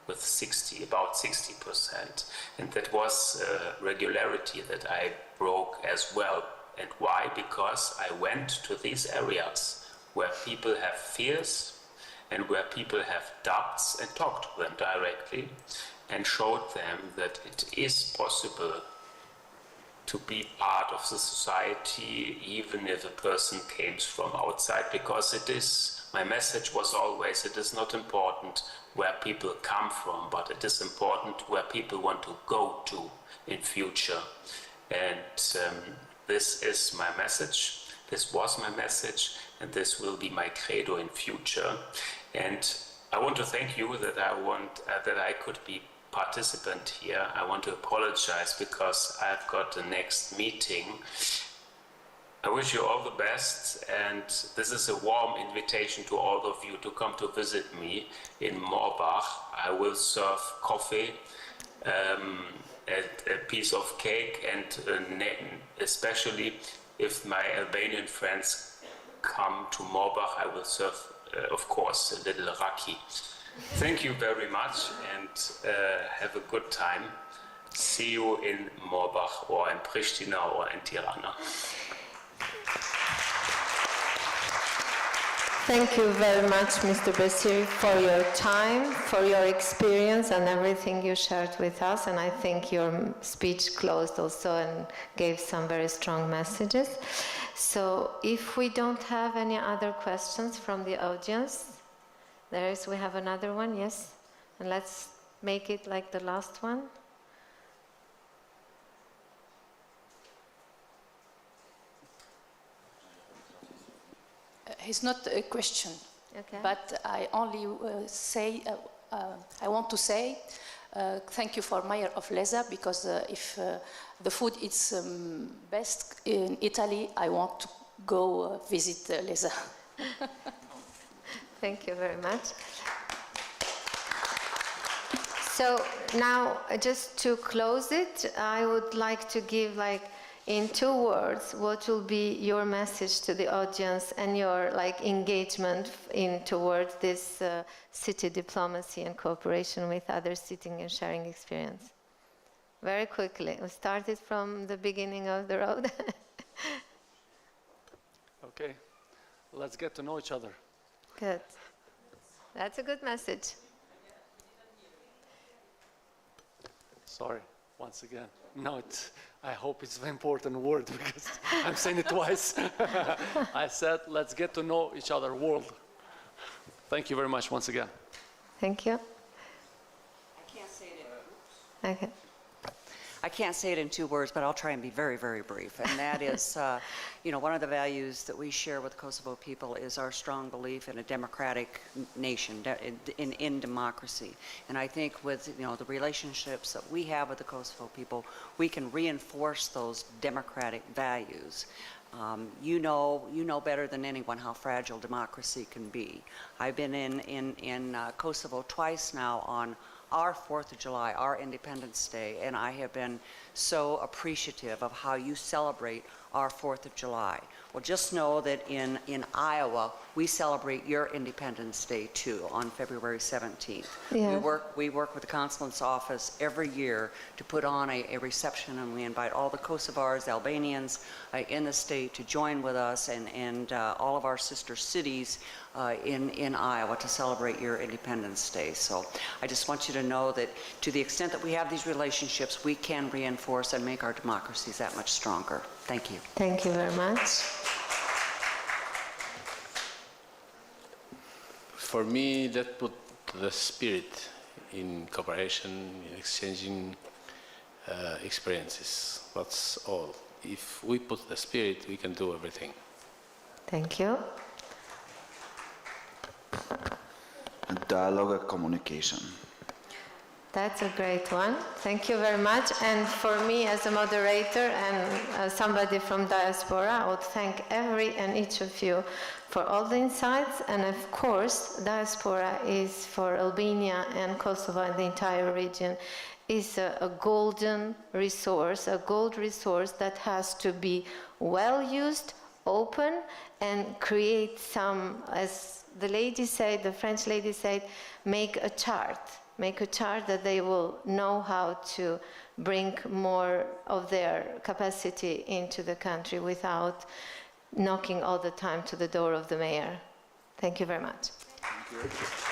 with about 60%, and that was a regularity that I broke as well. And why? Because I went to these areas where people have fears and where people have doubts, and talked to them directly and showed them that it is possible to be part of the society even if a person comes from outside, because it is, my message was always, it is not important where people come from, but it is important where people want to go to in future. And this is my message, this was my message, and this will be my credo in future. And I want to thank you that I could be participant here. I want to apologize because I've got the next meeting. I wish you all the best, and this is a warm invitation to all of you to come to visit me in Moorbach. I will serve coffee, a piece of cake, and especially if my Albanian friends come to Moorbach, I will serve, of course, a little raki. Thank you very much, and have a good time. See you in Moorbach, or in Pristina, or in Tirana. Thank you very much, Mr. Basiri, for your time, for your experience and everything you shared with us. And I think your speech closed also and gave some very strong messages. So if we don't have any other questions from the audience, we have another one, yes? And let's make it like the last one. It's not a question, Okay. but I only I want to say thank you for Mayor of Leza, because if the food is best in Italy, I want to go visit Leza. Thank you very much. So now, just to close it, I would like to give, in 2 words, what will be your message to the audience and your engagement towards this city diplomacy and cooperation with others sitting and sharing experience. Very quickly, we started from the beginning of the road. Okay, let's get to know each other. Good. That's a good message. Sorry, once again. No, I hope it's an important word because I'm saying it twice. I said, let's get to know each other, world. Thank you very much once again. Thank you. I can't say it Okay. I can't say it in 2 words, but I'll try and be very, very brief. And that is, one of the values that we share with Kosovo people is our strong belief in a democratic nation, in democracy. And I think with, the relationships that we have with the Kosovo people, we can reinforce those democratic values. You know better than anyone how fragile democracy can be. I've been in Kosovo twice now on our 4th of July, our Independence Day, and I have been so appreciative of how you celebrate our 4th of July. Well, just know that in Iowa, we celebrate your Independence Day too on February 17th. Yeah. We work with the consulate's office every year to put on a reception, and we invite all the Kosovars, Albanians in the state to join with us and all of our sister cities in Iowa to celebrate your Independence Day. So I just want you to know that to the extent that we have these relationships, we can reinforce and make our democracies that much stronger. Thank you. Thank you very much. For me, that put the spirit in cooperation, in exchanging experiences. That's all. If we put the spirit, we can do everything. Thank you. Dialogue and communication. That's a great one. Thank you very much. And for me as a moderator and somebody from diaspora, I would thank every and each of you for all the insights. And of course, diaspora is for Albania and Kosovo and the entire region is a golden resource, a gold resource that has to be well used, open, and create some, as the lady said, the French lady said, make a chart that they will know how to bring more of their capacity into the country without knocking all the time to the door of the mayor. Thank you very much. Thank you.